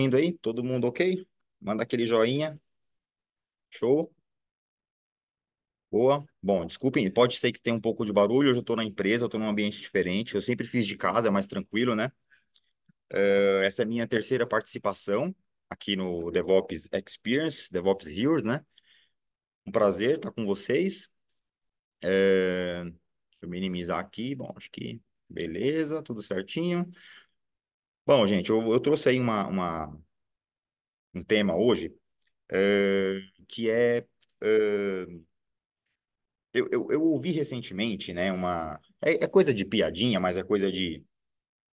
ouvindo aí? Todo mundo ok? Manda aquele joinha. Show. Boa. Bom, desculpem, pode ser que tenha um pouco de barulho. Hoje eu estou na empresa, eu estou num ambiente diferente. Eu sempre fiz de casa, é mais tranquilo, né? Essa é a minha terceira participação aqui no DevOps Experience, DevOps Heroes, né? Um prazer estar com vocês. Deixa eu minimizar aqui. Bom, acho que beleza, tudo certinho. Bom, gente, eu trouxe aí um tema hoje, que é. Eu ouvi recentemente, né, é coisa de piadinha, mas é coisa de...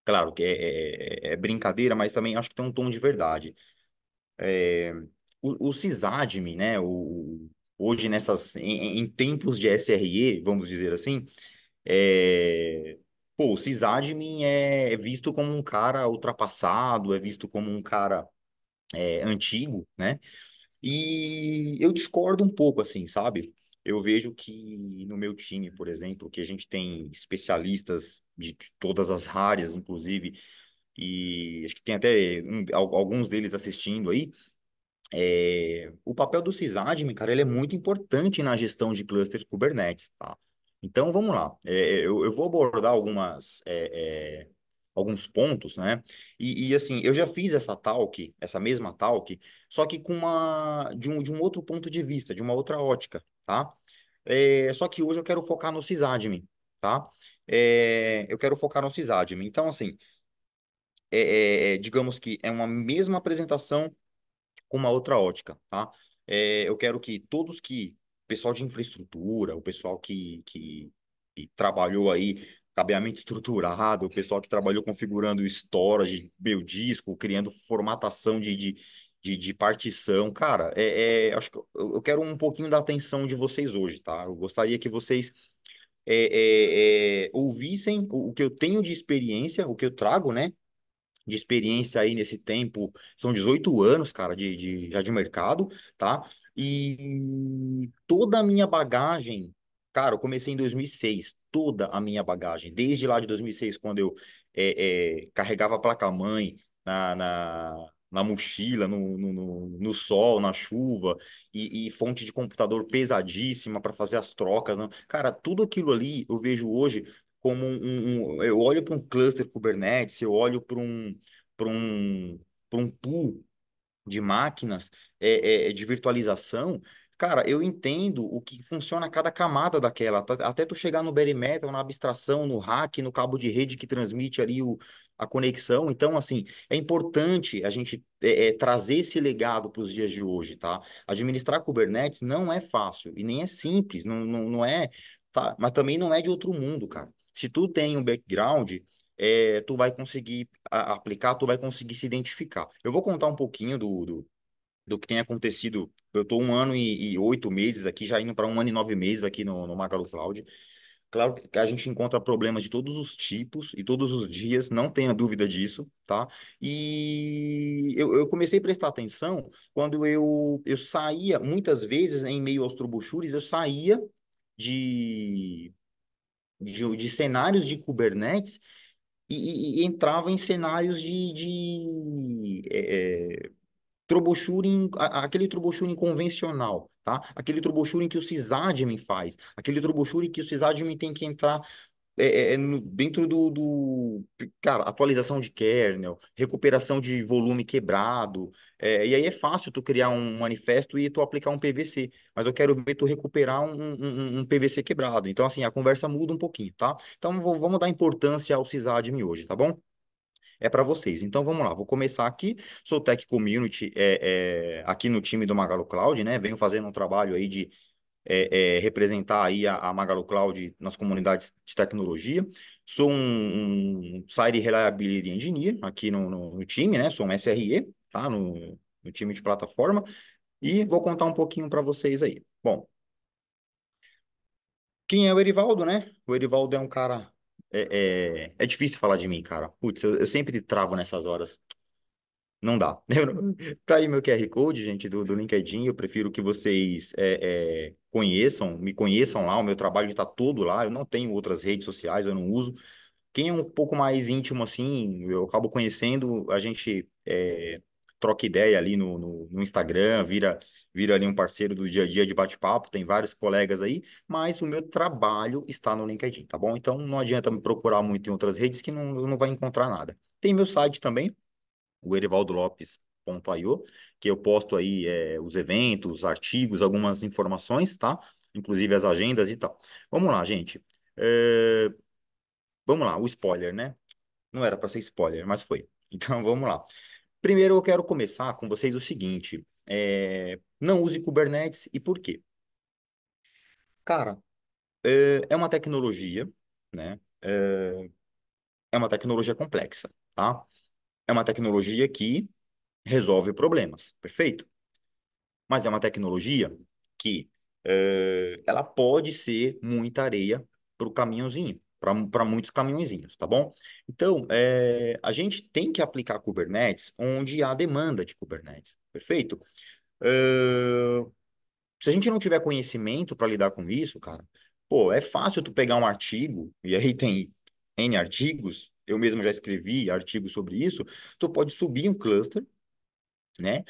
Claro que é brincadeira, mas também acho que tem um tom de verdade. É, o sysadmin, né, hoje em tempos de SRE, vamos dizer assim, pô, o sysadmin é visto como um cara ultrapassado, é visto como um cara antigo, né? E eu discordo um pouco, assim, sabe? Eu vejo que no meu time, por exemplo, que a gente tem especialistas de todas as áreas, inclusive, e acho que tem até alguns deles assistindo aí. O papel do sysadmin, cara, ele é muito importante na gestão de clusters Kubernetes, tá? Então, vamos lá. Eu vou abordar alguns pontos, né? Assim, eu já fiz essa mesma talk, só que de um outro ponto de vista, de uma outra ótica, tá? Só que hoje eu quero focar no sysadmin, tá? Eu quero focar no sysadmin. Então, assim, digamos que é uma mesma apresentação com uma outra ótica, tá? Eu quero que o pessoal de infraestrutura, o pessoal que trabalhou aí, cabeamento estruturado, o pessoal que trabalhou configurando storage, meu disco, criando formatação de partição, cara, acho que eu quero um pouquinho da atenção de vocês hoje, tá? Eu gostaria que vocês ouvissem o que eu tenho de experiência, o que eu trago, né? De experiência aí nesse tempo, são 18 anos, cara, já de mercado, tá? E toda a minha bagagem, cara, eu comecei em 2006, toda a minha bagagem, desde lá de 2006, quando eu carregava a placa-mãe na mochila, no sol, na chuva, e fonte de computador pesadíssima para fazer as trocas, né? Cara, tudo aquilo ali eu vejo hoje como eu olho para um cluster Kubernetes, eu olho para um, para um pool de máquinas de virtualização, cara, eu entendo o que funciona cada camada daquela, até tu chegar no bare metal, na abstração, no rack, no cabo de rede que transmite ali a conexão. Então, assim, é importante a gente trazer esse legado para os dias de hoje, tá? Administrar Kubernetes não é fácil e nem é simples, não é, tá? Mas também não é de outro mundo, cara. Se tu tem um background, tu vai conseguir aplicar, tu vai conseguir se identificar. Eu vou contar um pouquinho do que tem acontecido. Eu estou 1 ano e 8 meses aqui, já indo para 1 ano e 9 meses aqui no Magalu Cloud. Claro que a gente encontra problemas de todos os tipos e todos os dias, não tenha dúvida disso, tá? E eu comecei a prestar atenção quando eu saía, muitas vezes, em meio aos troubleshoots, eu saía de cenários de Kubernetes e entrava em cenários de troubleshooting, aquele troubleshooting convencional, tá? Aquele troubleshooting que o sysadmin faz, aquele troubleshooting que o sysadmin tem que entrar dentro cara, atualização de kernel, recuperação de volume quebrado, e aí é fácil tu criar um manifesto e tu aplicar um PVC, mas eu quero ver tu recuperar um PVC quebrado. Então, assim, a conversa muda um pouquinho, tá? Então, vamos dar importância ao sysadmin hoje, tá bom? É para vocês. Então vamos lá, vou começar aqui. Sou Tech Community aqui no time do Magalu Cloud, né? Venho fazendo um trabalho aí de representar aí a Magalu Cloud nas comunidades de tecnologia. Sou um Site Reliability Engineer aqui no time, né? Sou um SRE, tá? No time de plataforma. E vou contar um pouquinho para vocês aí. Bom, quem é o Erivaldo, né? O Erivaldo é um cara. É difícil falar de mim, cara. Putz, eu sempre travo nessas horas. Não dá. Tá aí meu QR Code, gente, do LinkedIn. Eu prefiro que vocês me conheçam lá. O meu trabalho está todo lá. Eu não tenho outras redes sociais, eu não uso. Quem é um pouco mais íntimo assim, eu acabo conhecendo. A gente troca ideia ali no Instagram, vira ali um parceiro do dia a dia de bate-papo, tem vários colegas aí, mas o meu trabalho está no LinkedIn, tá bom? Então não adianta me procurar muito em outras redes que não vai encontrar nada. Tem meu site também, o erivaldolopes.io, que eu posto aí os eventos, os artigos, algumas informações, tá? Inclusive as agendas e tal. Vamos lá, gente. É, vamos lá, o spoiler, né? Não era para ser spoiler, mas foi. Então vamos lá. Primeiro eu quero começar com vocês o seguinte: não use Kubernetes e por quê? Cara, é uma tecnologia, né? É uma tecnologia complexa, tá? É uma tecnologia que resolve problemas, perfeito? Mas é uma tecnologia que ela pode ser muita areia para o caminhãozinho, para muitos caminhõezinhos, tá bom? Então, a gente tem que aplicar Kubernetes onde há demanda de Kubernetes, perfeito? Eh, Se a gente não tiver conhecimento para lidar com isso, cara, pô, é fácil tu pegar um artigo, e aí tem N artigos, eu mesmo já escrevi artigos sobre isso, tu pode subir um cluster, né?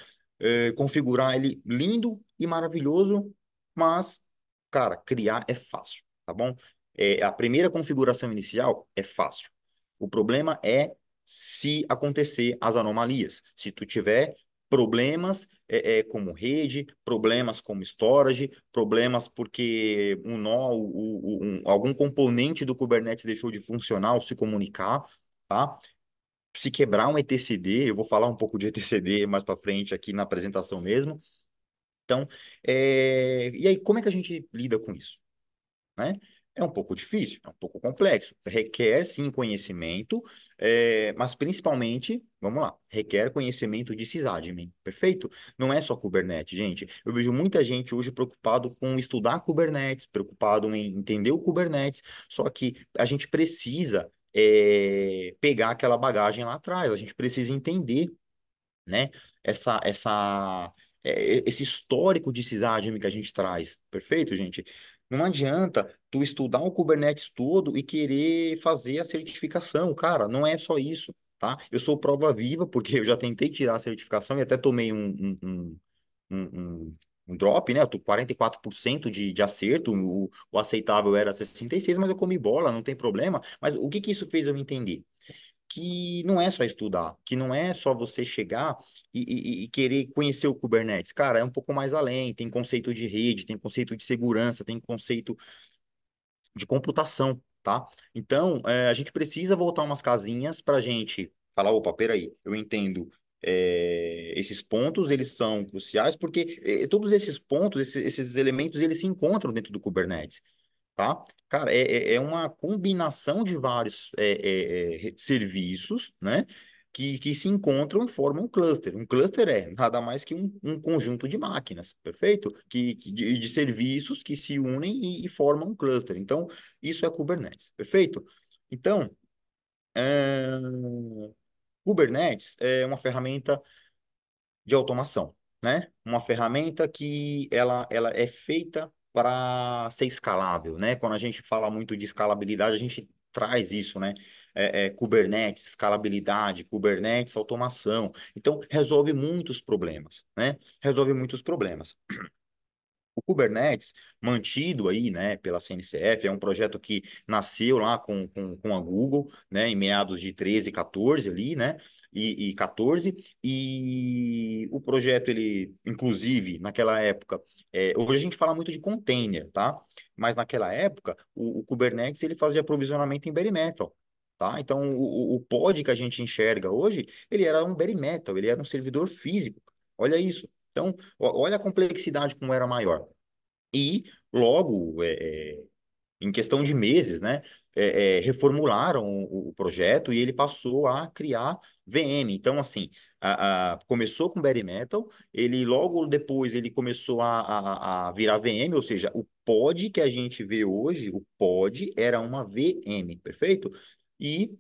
Configurar ele lindo e maravilhoso, mas, cara, criar é fácil, tá bom? A primeira configuração inicial é fácil. O problema é se acontecer as anomalias. Se tu tiver problemas como rede, problemas como storage, problemas porque um nó, algum componente do Kubernetes deixou de funcionar ou se comunicar, tá? Se quebrar um etcd, eu vou falar um pouco de etcd mais para frente aqui na apresentação mesmo. Então, e aí, como é que a gente lida com isso, né? É um pouco difícil, é um pouco complexo, requer sim conhecimento, mas principalmente, vamos lá, requer conhecimento de sysadmin, perfeito? Não é só Kubernetes, gente. Eu vejo muita gente hoje preocupado com estudar Kubernetes, preocupado em entender o Kubernetes, só que a gente precisa pegar aquela bagagem lá atrás, a gente precisa entender, né? Esse histórico de sysadmin que a gente traz. Perfeito, gente? Não adianta tu estudar o Kubernetes todo e querer fazer a certificação. Cara, não é só isso, tá? Eu sou prova viva, porque eu já tentei tirar a certificação e até tomei um, um drop, né? Eu tô 44% de acerto, o aceitável era 66, mas eu comi bola, não tem problema. Mas o que que isso fez eu entender? Que não é só estudar, que não é só você chegar e querer conhecer o Kubernetes. Cara, é um pouco mais além, tem conceito de rede, tem conceito de segurança, tem conceito de computação, tá? Então, a gente precisa voltar umas casinhas para a gente falar, opa, peraí, eu entendo. Esses pontos, eles são cruciais porque todos esses pontos, esses elementos, eles se encontram dentro do Kubernetes, tá? Cara, é uma combinação de vários serviços, né? Que se encontram e formam um cluster. Um cluster é nada mais que um conjunto de máquinas, perfeito? De serviços que se unem e formam um cluster. Então, isso é Kubernetes, perfeito? Então, é, Kubernetes é uma ferramenta de automação, né? Uma ferramenta que ela é feita para ser escalável, né? Quando a gente fala muito de escalabilidade, a gente traz isso, né? Kubernetes, escalabilidade, Kubernetes, automação. Então, resolve muitos problemas, né? Resolve muitos problemas. O Kubernetes, mantido aí, né, pela CNCF, é um projeto que nasceu lá com a Google, né, em meados de 13, 14 ali, né, e 14, e o projeto, ele, inclusive, naquela época, hoje a gente fala muito de container, tá? Mas naquela época, o Kubernetes, ele fazia aprovisionamento em bare metal, tá? Então, o pod que a gente enxerga hoje, ele era um bare metal, ele era um servidor físico, olha isso. Então, olha a complexidade como era maior. E logo, em questão de meses, né, reformularam o projeto e ele passou a criar VM. Então, assim, começou com Bare Metal, ele logo depois ele começou a virar VM, ou seja, o pod que a gente vê hoje, o pod era uma VM, perfeito? E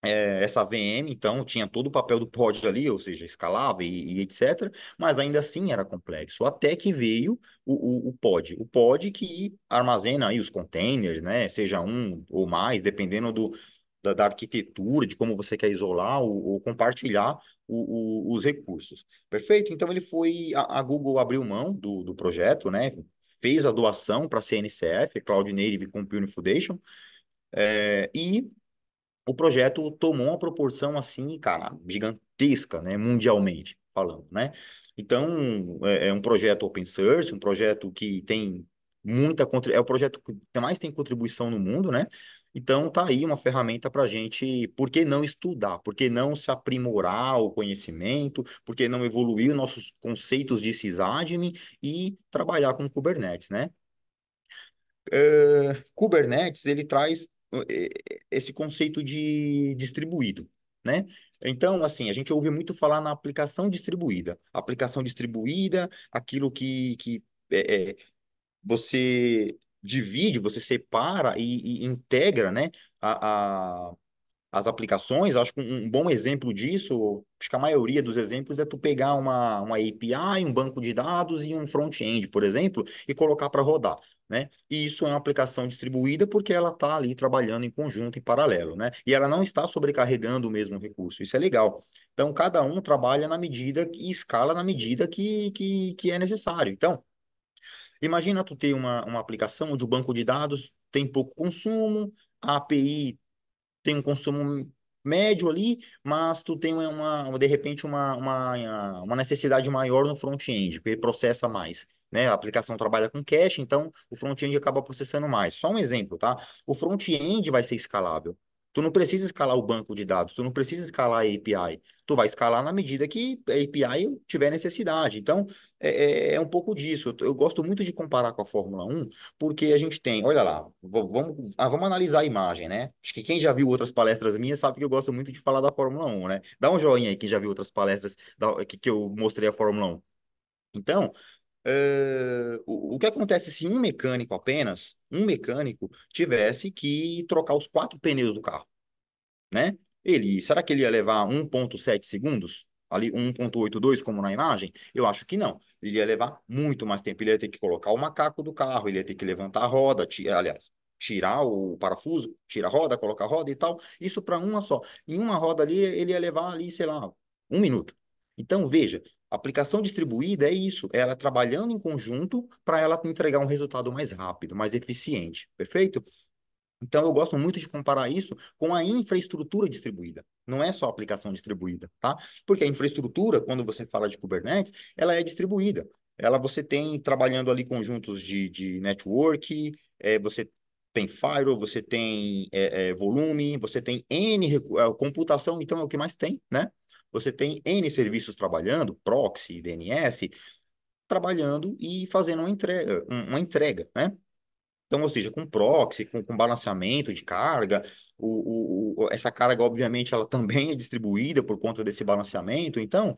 essa VM, então, tinha todo o papel do pod ali, ou seja, escalava e etc., mas ainda assim era complexo, até que veio o pod. O pod que armazena aí os containers, né, seja um ou mais, dependendo da arquitetura, de como você quer isolar ou compartilhar os recursos. Perfeito? Então ele foi, a Google abriu mão do projeto, né? Fez a doação para a CNCF, Cloud Native Computing Foundation, e o projeto tomou uma proporção assim, cara, gigantesca, né, mundialmente falando, né? Então, é um projeto open source, um projeto que tem é o projeto que mais tem contribuição no mundo, né? Então, tá aí uma ferramenta para a gente, por que não estudar? Por que não se aprimorar o conhecimento? Por que não evoluir nossos conceitos de sysadmin e trabalhar com Kubernetes, né? Kubernetes, ele traz esse conceito de distribuído, né? Então, assim, a gente ouve muito falar na aplicação distribuída. Aplicação distribuída, aquilo que você divide, você separa e integra, né? A, as aplicações. Acho que um bom exemplo disso, acho que a maioria dos exemplos é tu pegar uma API, um banco de dados e um front-end, por exemplo, e colocar para rodar, né? E isso é uma aplicação distribuída porque ela está ali trabalhando em conjunto, em paralelo, né? E ela não está sobrecarregando o mesmo recurso. Isso é legal. Então, cada um trabalha na medida e escala na medida que é necessário. Então, imagina tu ter uma aplicação onde o banco de dados tem pouco consumo, a API tem um consumo médio ali, mas tu tem de repente, uma necessidade maior no front-end, porque ele processa mais, né? A aplicação trabalha com cache, então o front-end acaba processando mais. Só um exemplo, tá? O front-end vai ser escalável. Tu não precisa escalar o banco de dados, tu não precisa escalar a API. Tu vai escalar na medida que a API tiver necessidade. Então, é um pouco disso. Eu gosto muito de comparar com a Fórmula 1, porque a gente tem, olha lá, vamos analisar a imagem, né? Acho que quem já viu outras palestras minhas sabe que eu gosto muito de falar da Fórmula 1, né? Dá um joinha aí quem já viu outras palestras que eu mostrei a Fórmula 1. Então, o que acontece se um mecânico, tivesse que trocar os quatro pneus do carro, né? Será que ele ia levar 1,7 segundos? Ali 1,82 como na imagem? Eu acho que não. Ele ia levar muito mais tempo. Ele ia ter que colocar o macaco do carro, ele ia ter que levantar a roda, aliás, tirar o parafuso, tirar a roda, colocar a roda e tal. Isso para uma só. Em uma roda ali, ele ia levar ali, sei lá, 1 minuto. Então, veja, a aplicação distribuída é isso, é ela trabalhando em conjunto para ela entregar um resultado mais rápido, mais eficiente. Perfeito? Então, eu gosto muito de comparar isso com a infraestrutura distribuída. Não é só a aplicação distribuída, tá? Porque a infraestrutura, quando você fala de Kubernetes, ela é distribuída. Você tem trabalhando ali conjuntos de network, você tem firewall, você tem volume, você tem computação, então é o que mais tem, né? Você tem N serviços trabalhando, proxy, DNS, trabalhando e fazendo uma entrega, né? Então, ou seja, com proxy, com balanceamento de carga, essa carga, obviamente, ela também é distribuída por conta desse balanceamento. Então,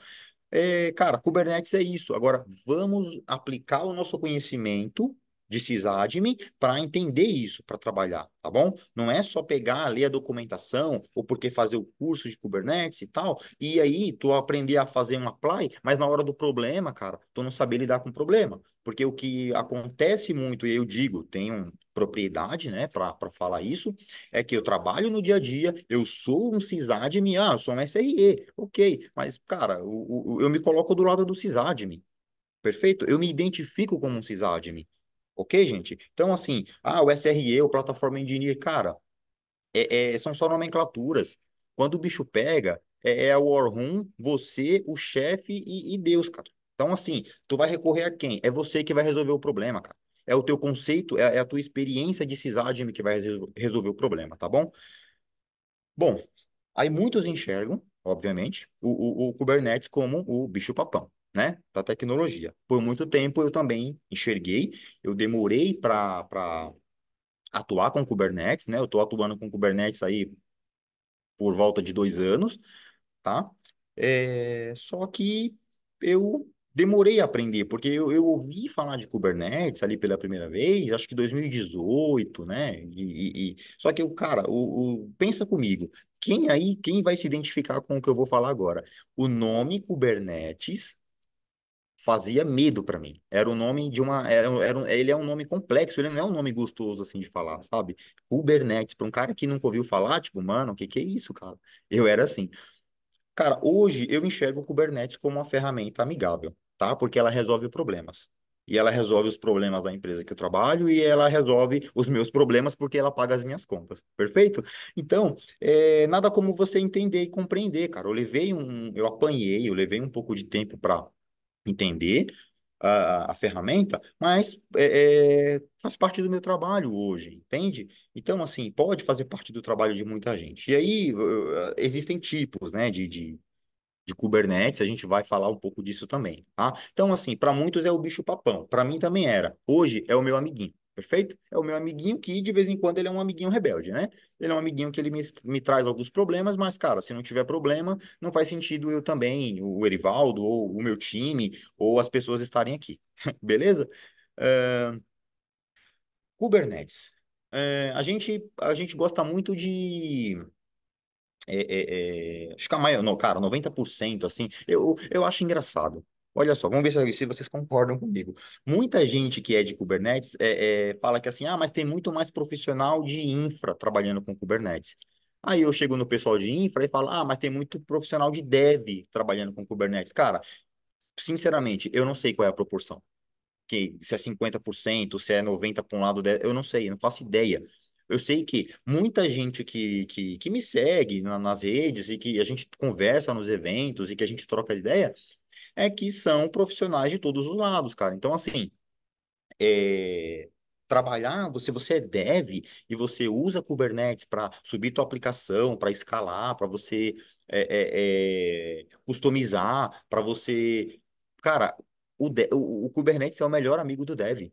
cara, Kubernetes é isso. Agora, vamos aplicar o nosso conhecimento de sysadmin para entender isso, para trabalhar, tá bom? Não é só pegar, ler a documentação, ou porque fazer o curso de Kubernetes e tal, e aí tu aprender a fazer um apply, mas na hora do problema, cara, tu não saber lidar com o problema. Porque o que acontece muito, e eu digo, tenho propriedade, né, para falar isso, é que eu trabalho no dia a dia, eu sou um sysadmin, eu sou um SRE, ok, mas, cara, eu me coloco do lado do sysadmin, perfeito? Eu me identifico como um sysadmin, ok, gente? Então, assim, o SRE, o Platform Engineer, cara, são só nomenclaturas. Quando o bicho pega, é o War Room, você, o chefe e Deus, cara. Então, assim, tu vai recorrer a quem? É você que vai resolver o problema, cara. É o teu conceito, é a tua experiência de sysadmin que vai resolver o problema, tá bom? Bom, aí muitos enxergam, obviamente, o Kubernetes como o bicho-papão, né, da tecnologia. Por muito tempo eu também enxerguei, eu demorei para atuar com Kubernetes, né? Eu estou atuando com Kubernetes aí por volta de 2 anos, tá? Só que eu demorei a aprender, porque eu ouvi falar de Kubernetes ali pela primeira vez, acho que 2018, né? Só que cara, pensa comigo, quem vai se identificar com o que eu vou falar agora? O nome Kubernetes fazia medo para mim. Era o nome de uma, ele é um nome complexo, ele não é um nome gostoso assim de falar, sabe? Kubernetes, para um cara que nunca ouviu falar, tipo, mano, o que que é isso, cara? Eu era assim. Cara, hoje eu enxergo o Kubernetes como uma ferramenta amigável, tá? Porque ela resolve problemas. E ela resolve os problemas da empresa que eu trabalho e ela resolve os meus problemas porque ela paga as minhas contas. Perfeito? Então, nada como você entender e compreender, cara. Eu apanhei, eu levei um pouco de tempo para entender a ferramenta, mas faz parte do meu trabalho hoje, entende? Então, assim, pode fazer parte do trabalho de muita gente. E aí, existem tipos, né, de Kubernetes, a gente vai falar um pouco disso também, tá? Então, assim, para muitos é o bicho-papão, para mim também era. Hoje é o meu amiguinho, perfeito? É o meu amiguinho que, de vez em quando, ele é um amiguinho rebelde, né? Ele é um amiguinho que ele me traz alguns problemas, mas, cara, se não tiver problema, não faz sentido eu também, o Erivaldo, ou o meu time, ou as pessoas estarem aqui, beleza? Ah, Kubernetes. A gente gosta muito de acho que a maioria, não, cara, 90% assim, eu acho engraçado. Olha só, vamos ver se vocês concordam comigo. Muita gente que é de Kubernetes fala que assim, mas tem muito mais profissional de infra trabalhando com Kubernetes. Aí eu chego no pessoal de infra e falo, mas tem muito profissional de dev trabalhando com Kubernetes. Cara, sinceramente, eu não sei qual é a proporção que se é 50%, se é 90% para um lado, eu não sei, eu não faço ideia. Eu sei que muita gente que me segue nas redes e que a gente conversa nos eventos e que a gente troca ideia é que são profissionais de todos os lados, cara. Então, assim, é, trabalhar, você é dev e você usa Kubernetes para subir tua aplicação, para escalar, para você customizar, para você. Cara, o Kubernetes é o melhor amigo do dev.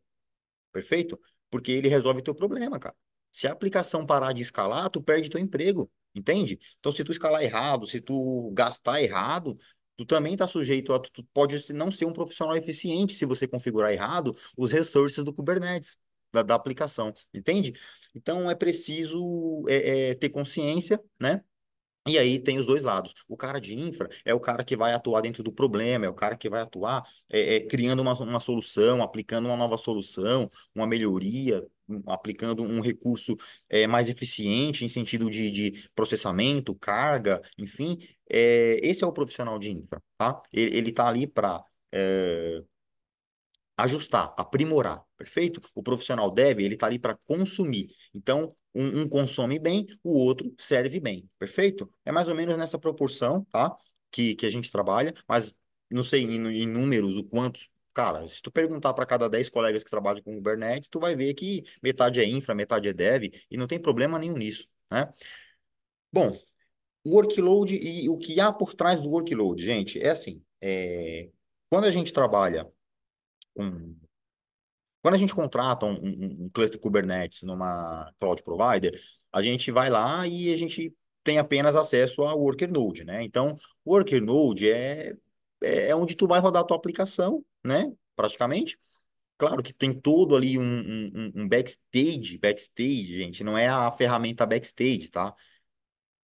Perfeito? Porque ele resolve teu problema, cara. Se a aplicação parar de escalar, tu perde teu emprego, entende? Então, se tu escalar errado, se tu gastar errado, tu também tá sujeito a, tu pode não ser um profissional eficiente se você configurar errado os resources do Kubernetes, da aplicação, entende? Então, é preciso ter consciência, né? E aí tem os dois lados. O cara de infra é o cara que vai atuar dentro do problema, é o cara que vai atuar criando uma solução, aplicando uma nova solução, uma melhoria, aplicando um recurso mais eficiente em sentido de processamento, carga, enfim. Esse é o profissional de infra, tá? Ele tá ali para ajustar, aprimorar, perfeito? O profissional deve, ele está ali para consumir. Então, um consome bem, o outro serve bem, perfeito? É mais ou menos nessa proporção, tá? Que a gente trabalha, mas não sei em números o quantos. Cara, se tu perguntar para cada 10 colegas que trabalham com Kubernetes, tu vai ver que metade é infra, metade é dev, e não tem problema nenhum nisso, né? Bom, o workload e o que há por trás do workload, gente, é assim, quando a gente trabalha com quando a gente contrata um cluster Kubernetes numa cloud provider, a gente vai lá e a gente tem apenas acesso ao Worker Node, né? Então, o Worker Node é onde tu vai rodar a tua aplicação, né? Praticamente. Claro que tem todo ali um backstage, gente, não é a ferramenta backstage, tá?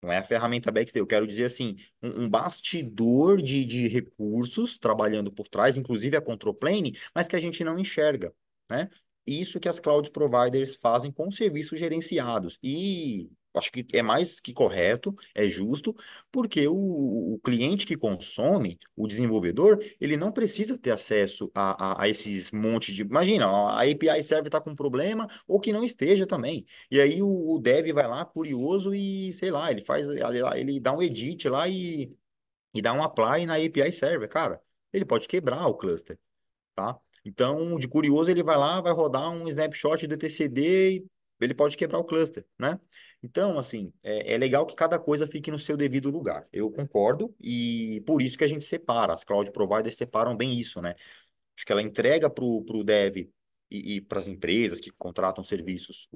Não é a ferramenta backstage, eu quero dizer assim, um bastidor de recursos trabalhando por trás, inclusive a control plane, mas que a gente não enxerga, né? Isso que as cloud providers fazem com os serviços gerenciados. E acho que é mais que correto, é justo, porque o cliente que consome, o desenvolvedor, ele não precisa ter acesso a esses montes de. Imagina, a API server está com um problema, ou que não esteja também. E aí o dev vai lá, curioso, e sei lá, ele dá um edit lá e dá um apply na API server. Cara, ele pode quebrar o cluster, tá? Então, de curioso, ele vai lá, vai rodar um snapshot do etcd e ele pode quebrar o cluster, né? Então, assim, é legal que cada coisa fique no seu devido lugar. Eu concordo, e por isso que a gente separa. As cloud providers separam bem isso, né? Acho que ela entrega para o dev e para as empresas que contratam serviços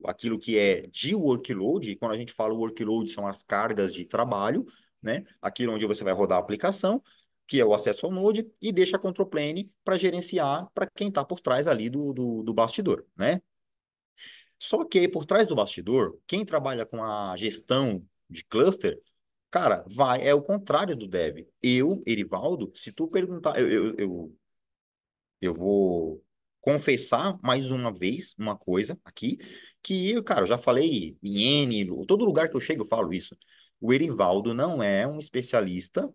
aquilo que é de workload, e quando a gente fala workload, são as cargas de trabalho, né? Aquilo onde você vai rodar a aplicação, que é o acesso ao Node, e deixa a control plane para gerenciar para quem está por trás ali do bastidor, né? Só que por trás do bastidor, quem trabalha com a gestão de cluster, cara, é o contrário do dev. Erivaldo, se tu perguntar, eu vou confessar mais uma vez uma coisa aqui, que, cara, eu já falei em N, todo lugar que eu chego eu falo isso. O Erivaldo não é um especialista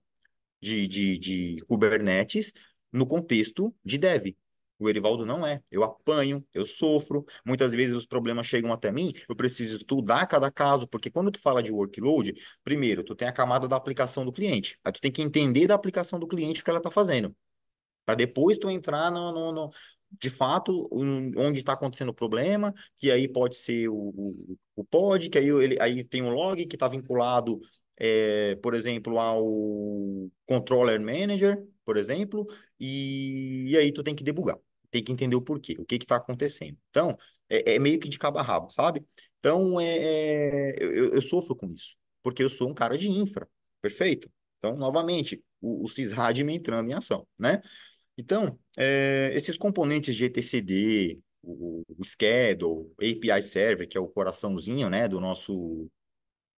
de Kubernetes no contexto de dev. O Erivaldo não é. Eu apanho, eu sofro. Muitas vezes os problemas chegam até mim. Eu preciso estudar cada caso, porque quando tu fala de workload, primeiro, tu tem a camada da aplicação do cliente. Aí tu tem que entender da aplicação do cliente o que ela está fazendo para depois tu entrar de fato, onde está acontecendo o problema, que aí pode ser o pod, que aí tem um log que está vinculado, por exemplo, ao controller manager, por exemplo, e aí tu tem que debugar, tem que entender o porquê, o que está acontecendo. Então, é meio que de cabo a rabo, sabe? Então, eu sofro com isso, porque eu sou um cara de infra, perfeito? Então, novamente, o sysadmin entrando em ação, né? Então, esses componentes de etcd, o schedule, API Server, que é o coraçãozinho, né, do nosso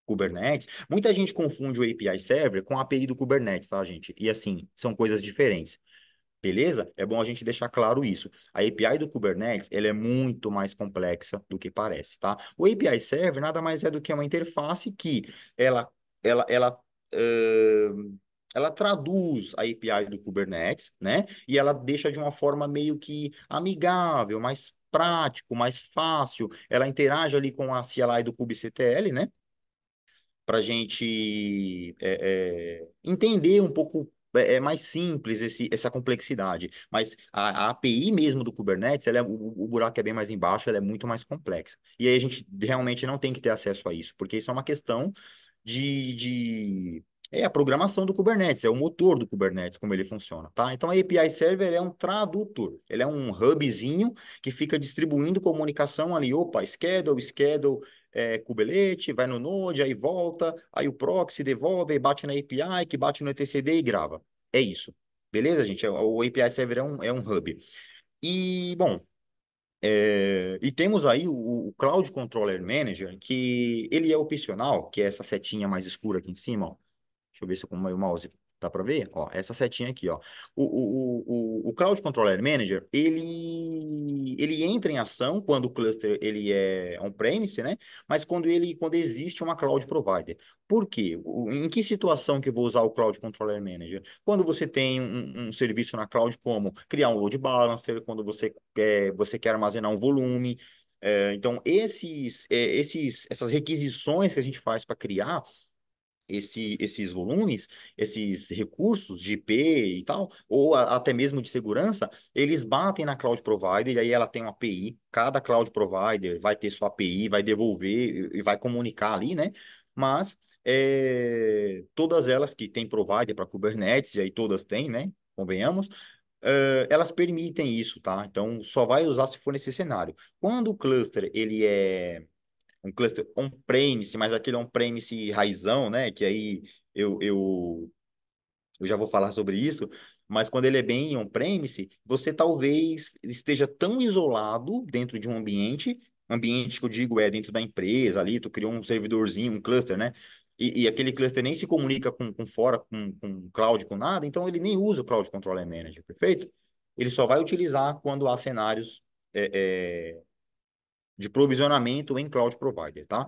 Kubernetes, muita gente confunde o API Server com a API do Kubernetes, tá, gente? E assim, são coisas diferentes. Beleza? É bom a gente deixar claro isso. A API do Kubernetes, ela é muito mais complexa do que parece, tá? O API Server nada mais é do que uma interface que ela, ela, ela, ãh, ela traduz a API do Kubernetes, né? E ela deixa de uma forma meio que amigável, mais prático, mais fácil. Ela interage ali com a CLI do kubectl, né? Para a gente entender um pouco mais simples essa complexidade. Mas a API mesmo do Kubernetes, o buraco é bem mais embaixo, ela é muito mais complexa. E aí a gente realmente não tem que ter acesso a isso, porque isso é uma questão de a programação do Kubernetes, é o motor do Kubernetes, como ele funciona, tá? Então a API Server é um tradutor, ele é um hubzinho que fica distribuindo comunicação ali, opa, schedule, Kubernetes, vai no Node, aí volta, aí o proxy devolve, aí bate na API, que bate no etcd e grava. É isso. Beleza, gente? O API Server é um hub. E, bom, e temos aí o Cloud Controller Manager, que ele é opcional, que é essa setinha mais escura aqui em cima, ó. Deixa eu ver se com o meu mouse dá para ver. Ó, essa setinha aqui, ó. O Cloud Controller Manager, ele entra em ação quando o cluster ele é on-premise, né? Mas quando existe uma cloud provider. Por quê? Em que situação que eu vou usar o Cloud Controller Manager? Quando você tem um serviço na cloud como criar um load balancer, quando você quer armazenar um volume. Então, essas requisições que a gente faz para criar esses volumes, esses recursos de IP e tal, ou até mesmo de segurança, eles batem na cloud provider e aí ela tem uma API. Cada cloud provider vai ter sua API, vai devolver e vai comunicar ali, né? Mas todas elas que têm provider para Kubernetes, e aí todas têm, né? Convenhamos. Elas permitem isso, tá? Então, só vai usar se for nesse cenário. Quando o cluster ele é um cluster on-premise, mas aquele on-premise raizão, né? Que aí eu, eu, eu já vou falar sobre isso, mas quando ele é bem on-premise, você talvez esteja tão isolado dentro de um ambiente que eu digo é dentro da empresa ali, tu criou um servidorzinho, um cluster, né? E aquele cluster nem se comunica com fora, com cloud, com nada, então ele nem usa o Cloud Controller Manager, perfeito? Ele só vai utilizar quando há cenários de provisionamento em cloud provider, tá?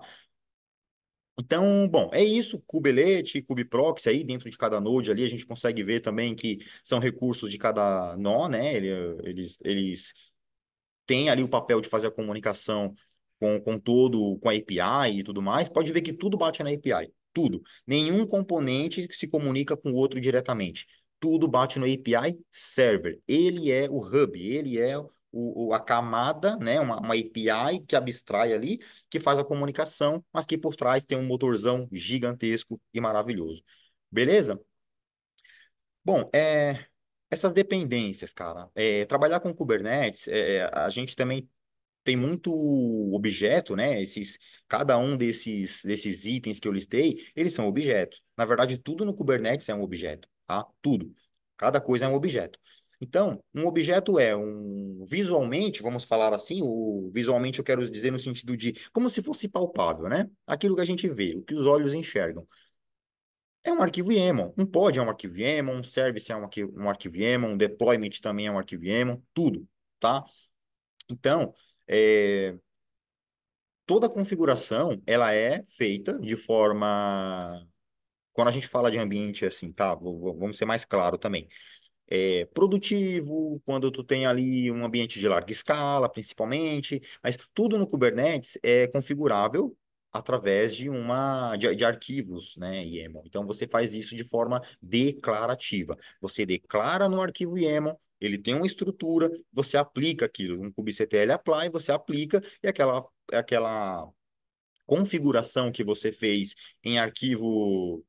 Então, bom, é isso, Kubelete, Kubeproxy aí dentro de cada node ali, a gente consegue ver também que são recursos de cada nó, né? Eles têm ali o papel de fazer a comunicação com a API e tudo mais. Pode ver que tudo bate na API, tudo. Nenhum componente se comunica com o outro diretamente. Tudo bate no API server. Ele é o hub, ele é a camada, né? Uma API que abstrai ali, que faz a comunicação, mas que por trás tem um motorzão gigantesco e maravilhoso. Beleza? Bom, essas dependências, cara. Trabalhar com Kubernetes, a gente também tem muito objeto, né? Cada um desses itens que eu listei, eles são objetos. Na verdade, tudo no Kubernetes é um objeto, tá? Tudo. Cada coisa é um objeto. Então, um objeto visualmente, vamos falar assim, visualmente eu quero dizer no sentido de como se fosse palpável, né? Aquilo que a gente vê, o que os olhos enxergam. É um arquivo YAML. Um pod é um arquivo YAML, um service é um arquivo YAML, um deployment também é um arquivo YAML, tudo, tá? Então, é, toda a configuração, ela é feita de forma... Quando a gente fala de ambiente assim, tá? Vamos ser mais claro também. Produtivo, quando tu tem ali um ambiente de larga escala, principalmente, mas tudo no Kubernetes é configurável através de arquivos, né, YAML. Então você faz isso de forma declarativa. Você declara no arquivo YAML, ele tem uma estrutura, você aplica aquilo, um kubectl apply, você aplica e aquela configuração que você fez em arquivo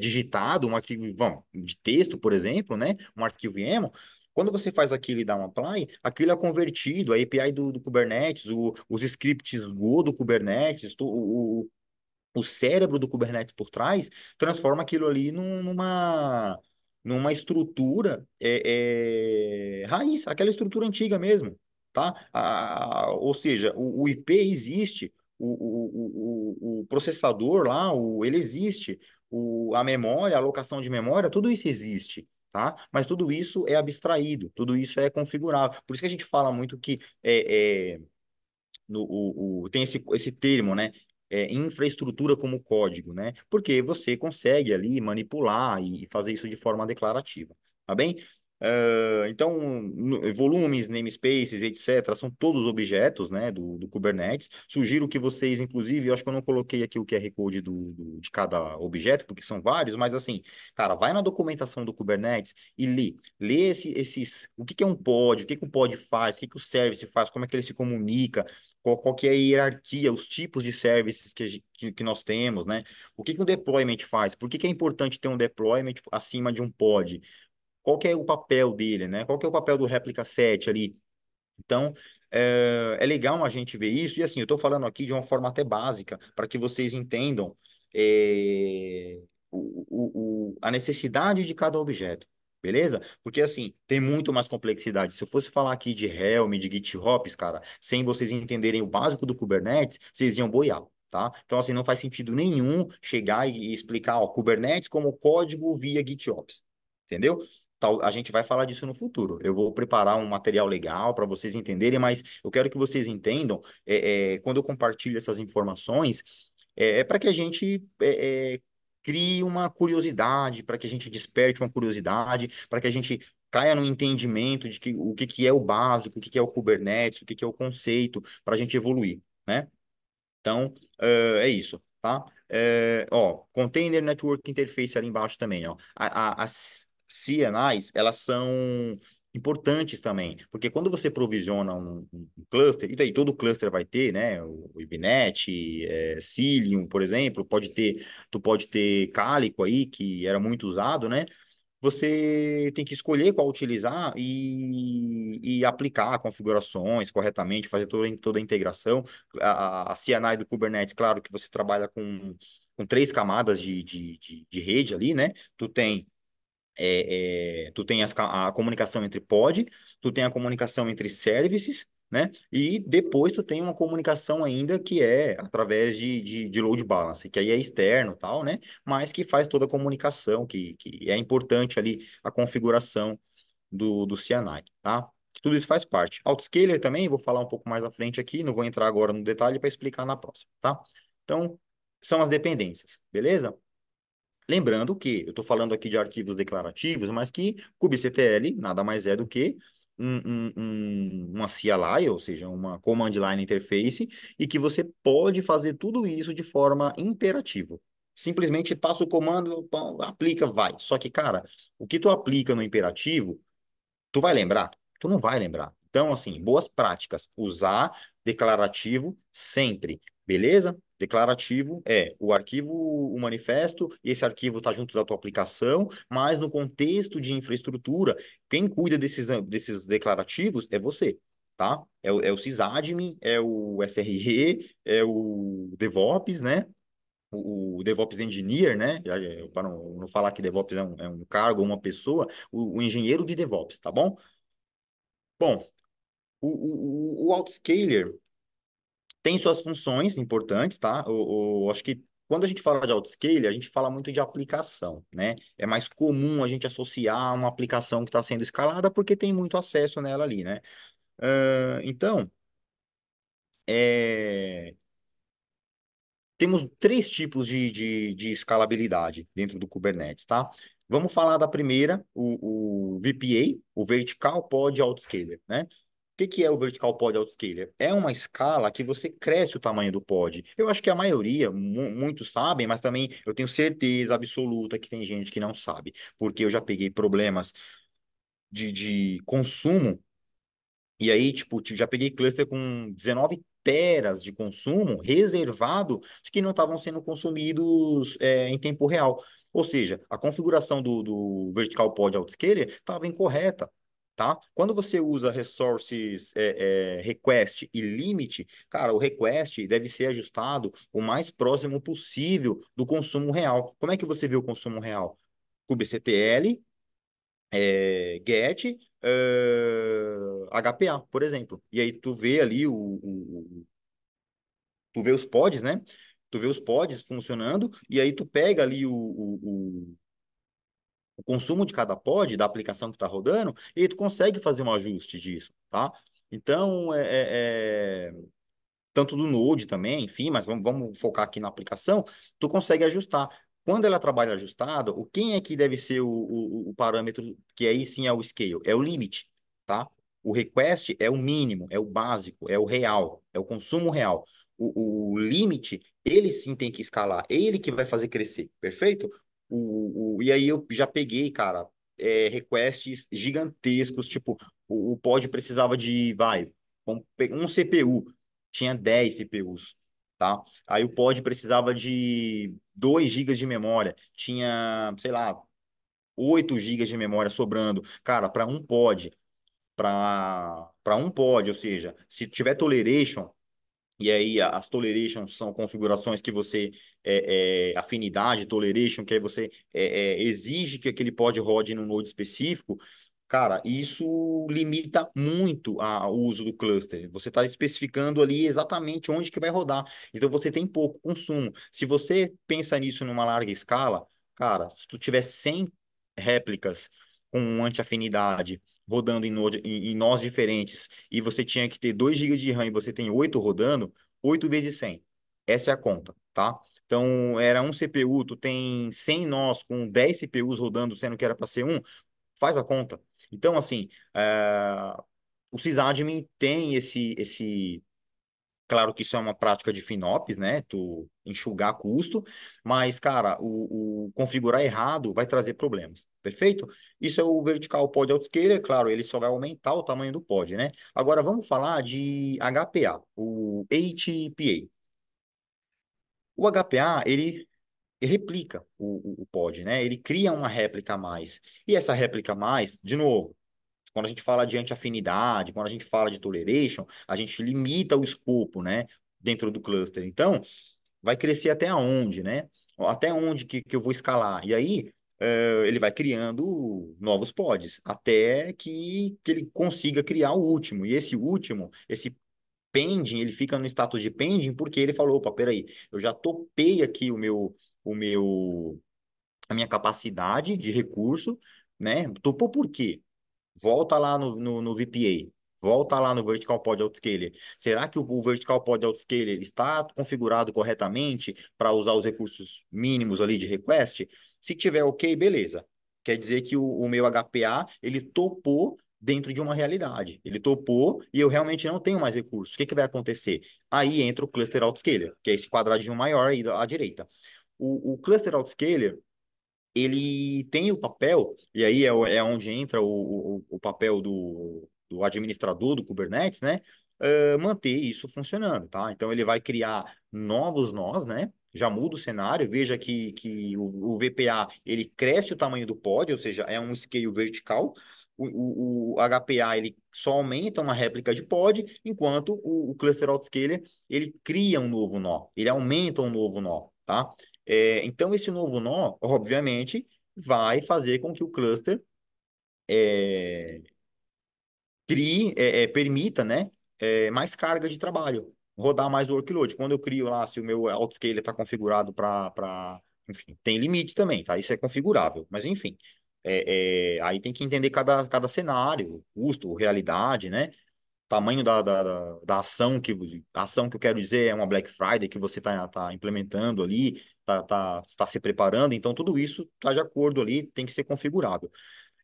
digitado, um arquivo, vamos, de texto, por exemplo, né? Um arquivo YAML, quando você faz aquilo e dá um apply, aquilo é convertido, a API do Kubernetes, os scripts Go do Kubernetes, o cérebro do Kubernetes por trás transforma aquilo ali numa estrutura raiz, aquela estrutura antiga mesmo, tá? Ou seja, o IP existe, o processador lá, ele existe, a memória, a alocação de memória, tudo isso existe. Tá? Mas tudo isso é abstraído, tudo isso é configurável. Por isso que a gente fala muito que tem esse termo, né? Infraestrutura como código, né? Porque você consegue ali manipular e fazer isso de forma declarativa, tá bem? Então, volumes, namespaces, etc., são todos objetos, né, do Kubernetes. Sugiro que vocês, inclusive, eu acho que eu não coloquei aqui o QR Code de cada objeto, porque são vários, mas assim, cara, vai na documentação do Kubernetes e lê o que que é um pod, o que que o pod faz, o que que o service faz, como é que ele se comunica, qual que é a hierarquia, os tipos de services que nós temos, né? O que que um deployment faz? Por que que é importante ter um deployment acima de um pod? Qual que é o papel dele, né? Qual que é o papel do réplica set ali? Então, é legal a gente ver isso, e assim, eu estou falando aqui de uma forma até básica, para que vocês entendam a necessidade de cada objeto, beleza? Porque assim, tem muito mais complexidade. Se eu fosse falar aqui de Helm, de GitHops, cara, sem vocês entenderem o básico do Kubernetes, vocês iam boiar. Tá? Então, assim, não faz sentido nenhum chegar e explicar, ó, Kubernetes como código via GitOps, entendeu? A gente vai falar disso no futuro. Eu vou preparar um material legal para vocês entenderem, mas eu quero que vocês entendam, quando eu compartilho essas informações, para que a gente crie uma curiosidade, para que a gente desperte uma curiosidade, para que a gente caia no entendimento de o que que é o básico, o que que é o Kubernetes, o que que é o conceito, para a gente evoluir, né? Então, é isso, tá? Container Network Interface ali embaixo também, ó. As CNIs, elas são importantes também, porque quando você provisiona um cluster, e daí todo cluster vai ter, né? O Ibnet, Cilium, por exemplo, tu pode ter Calico aí, que era muito usado, né? Você tem que escolher qual utilizar e aplicar configurações corretamente, fazer toda a integração. A CNI do Kubernetes, claro que você trabalha com três camadas de rede ali, né? Tu tem a comunicação entre pod, tu tem a comunicação entre services, né? E depois tu tem uma comunicação ainda que é através de load balance, que aí é externo, tal, né? Mas que faz toda a comunicação, que é importante ali a configuração do CNI, tá? Tudo isso faz parte. Autoscaler também, vou falar um pouco mais à frente aqui, não vou entrar agora no detalhe para explicar na próxima, tá? Então, são as dependências, beleza? Lembrando que eu estou falando aqui de arquivos declarativos, mas que kubectl nada mais é do que uma CLI, ou seja, uma Command Line Interface, e que você pode fazer tudo isso de forma imperativa. Simplesmente passa o comando, pão, aplica, vai. Só que, cara, o que tu aplica no imperativo tu vai lembrar? Tu não vai lembrar. Então, assim, boas práticas. Usar declarativo sempre, beleza? Declarativo é o arquivo, o manifesto, e esse arquivo está junto da tua aplicação, mas no contexto de infraestrutura, quem cuida desses declarativos é você, tá? É o sysadmin, é o SRE, é o DevOps, né? O DevOps Engineer, né? Para não falar que DevOps é um cargo, uma pessoa, o engenheiro de DevOps, tá bom? Bom, o Autoscaler tem suas funções importantes, tá? Acho que quando a gente fala de Autoscaler, a gente fala muito de aplicação, né? É mais comum a gente associar uma aplicação que está sendo escalada porque tem muito acesso nela ali, né? Então, é, Temos três tipos de escalabilidade dentro do Kubernetes, tá? Vamos falar da primeira, o VPA, o Vertical Pod Autoscaler, né? O que que é o Vertical Pod Autoscaler? É uma escala que você cresce o tamanho do pod. Eu acho que a maioria, muitos sabem, mas também eu tenho certeza absoluta que tem gente que não sabe, porque eu já peguei problemas de consumo e aí, tipo, já peguei cluster com 19 teras de consumo reservado de que não estavam sendo consumidos em tempo real. Ou seja, a configuração do Vertical Pod Autoscaler estava incorreta, tá? Quando você usa resources request e limit, cara, o request deve ser ajustado o mais próximo possível do consumo real. Como é que você vê o consumo real? kubectl get, HPA, por exemplo. E aí tu vê ali tu vê os pods, né? Tu vê os pods funcionando e aí tu pega ali o consumo de cada pod da aplicação que está rodando e aí tu consegue fazer um ajuste disso, tá? Então, tanto do Node também, enfim, mas vamos focar aqui na aplicação, tu consegue ajustar. Quando ela trabalha ajustada, quem é que deve ser o parâmetro, que aí sim é o scale? É o limit, tá? O request é o mínimo, é o básico, é o real, é o consumo real. O limit, ele sim tem que escalar, ele que vai fazer crescer, perfeito? E aí eu já peguei, cara, requests gigantescos, tipo, o pod precisava de, um CPU tinha 10 CPUs, tá? Aí o pod precisava de 2 gigas de memória, tinha, sei lá, 8 gigas de memória sobrando. Cara, para um pod, ou seja, se tiver toleration, e aí as tolerations são configurações que você afinidade, toleration, que aí você exige que aquele pod rode num node específico. Cara, isso limita muito o uso do cluster. Você está especificando ali exatamente onde que vai rodar. Então você tem pouco consumo. Se você pensa nisso numa larga escala, cara, se tu tiver 100 réplicas com anti-afinidade rodando em nós diferentes e você tinha que ter 2 gigas de RAM e você tem 8 rodando, 8 vezes 100. Essa é a conta, tá? Então, era um CPU, tu tem 100 nós com 10 CPUs rodando, sendo que era para ser um, faz a conta. Então, assim, o sysadmin tem claro que isso é uma prática de FinOps, né? Tu enxugar custo, mas, cara, o configurar errado vai trazer problemas, perfeito? Isso é o vertical pod autoscaler, claro, ele só vai aumentar o tamanho do pod, né? Agora vamos falar de HPA, o HPA. O HPA, ele replica o pod, né? Ele cria uma réplica a mais. E essa réplica a mais, de novo, quando a gente fala de anti-afinidade, quando a gente fala de toleration, a gente limita o escopo, né, dentro do cluster. Então, vai crescer até onde, né? Até onde que eu vou escalar. E aí, ele vai criando novos pods, até que ele consiga criar o último. E esse último, esse pending, ele fica no status de pending porque ele falou, opa, peraí, eu já topei aqui o meu, a minha capacidade de recurso, né? Topou por quê? Volta lá no VPA. Volta lá no Vertical Pod Autoscaler. Será que o Vertical Pod Autoscaler está configurado corretamente para usar os recursos mínimos ali de request? Se tiver ok, beleza. Quer dizer que o meu HPA, ele topou dentro de uma realidade. Ele topou e eu realmente não tenho mais recursos. O que que vai acontecer? Aí entra o Cluster Autoscaler, que é esse quadradinho maior aí à direita. O Cluster Autoscaler, ele tem o papel, e aí é onde entra o papel do administrador do Kubernetes, né? Manter isso funcionando, tá? Então ele vai criar novos nós, né? Já muda o cenário, veja que o VPA ele cresce o tamanho do pod, ou seja, é um scale vertical. O HPA ele só aumenta uma réplica de pod, enquanto o Cluster Autoscaler ele cria um novo nó, ele aumenta um novo nó, tá? Então, esse novo nó, obviamente, vai fazer com que o cluster é, permita, né, mais carga de trabalho, rodar mais workload. Quando eu crio lá, se o meu autoscaler está configurado enfim, tem limite também, tá? Isso é configurável, mas enfim. Aí tem que entender cada cenário, custo, realidade, né? tamanho da ação a ação que eu quero dizer é uma Black Friday que você tá implementando ali, está se preparando, então tudo isso está de acordo ali, tem que ser configurado.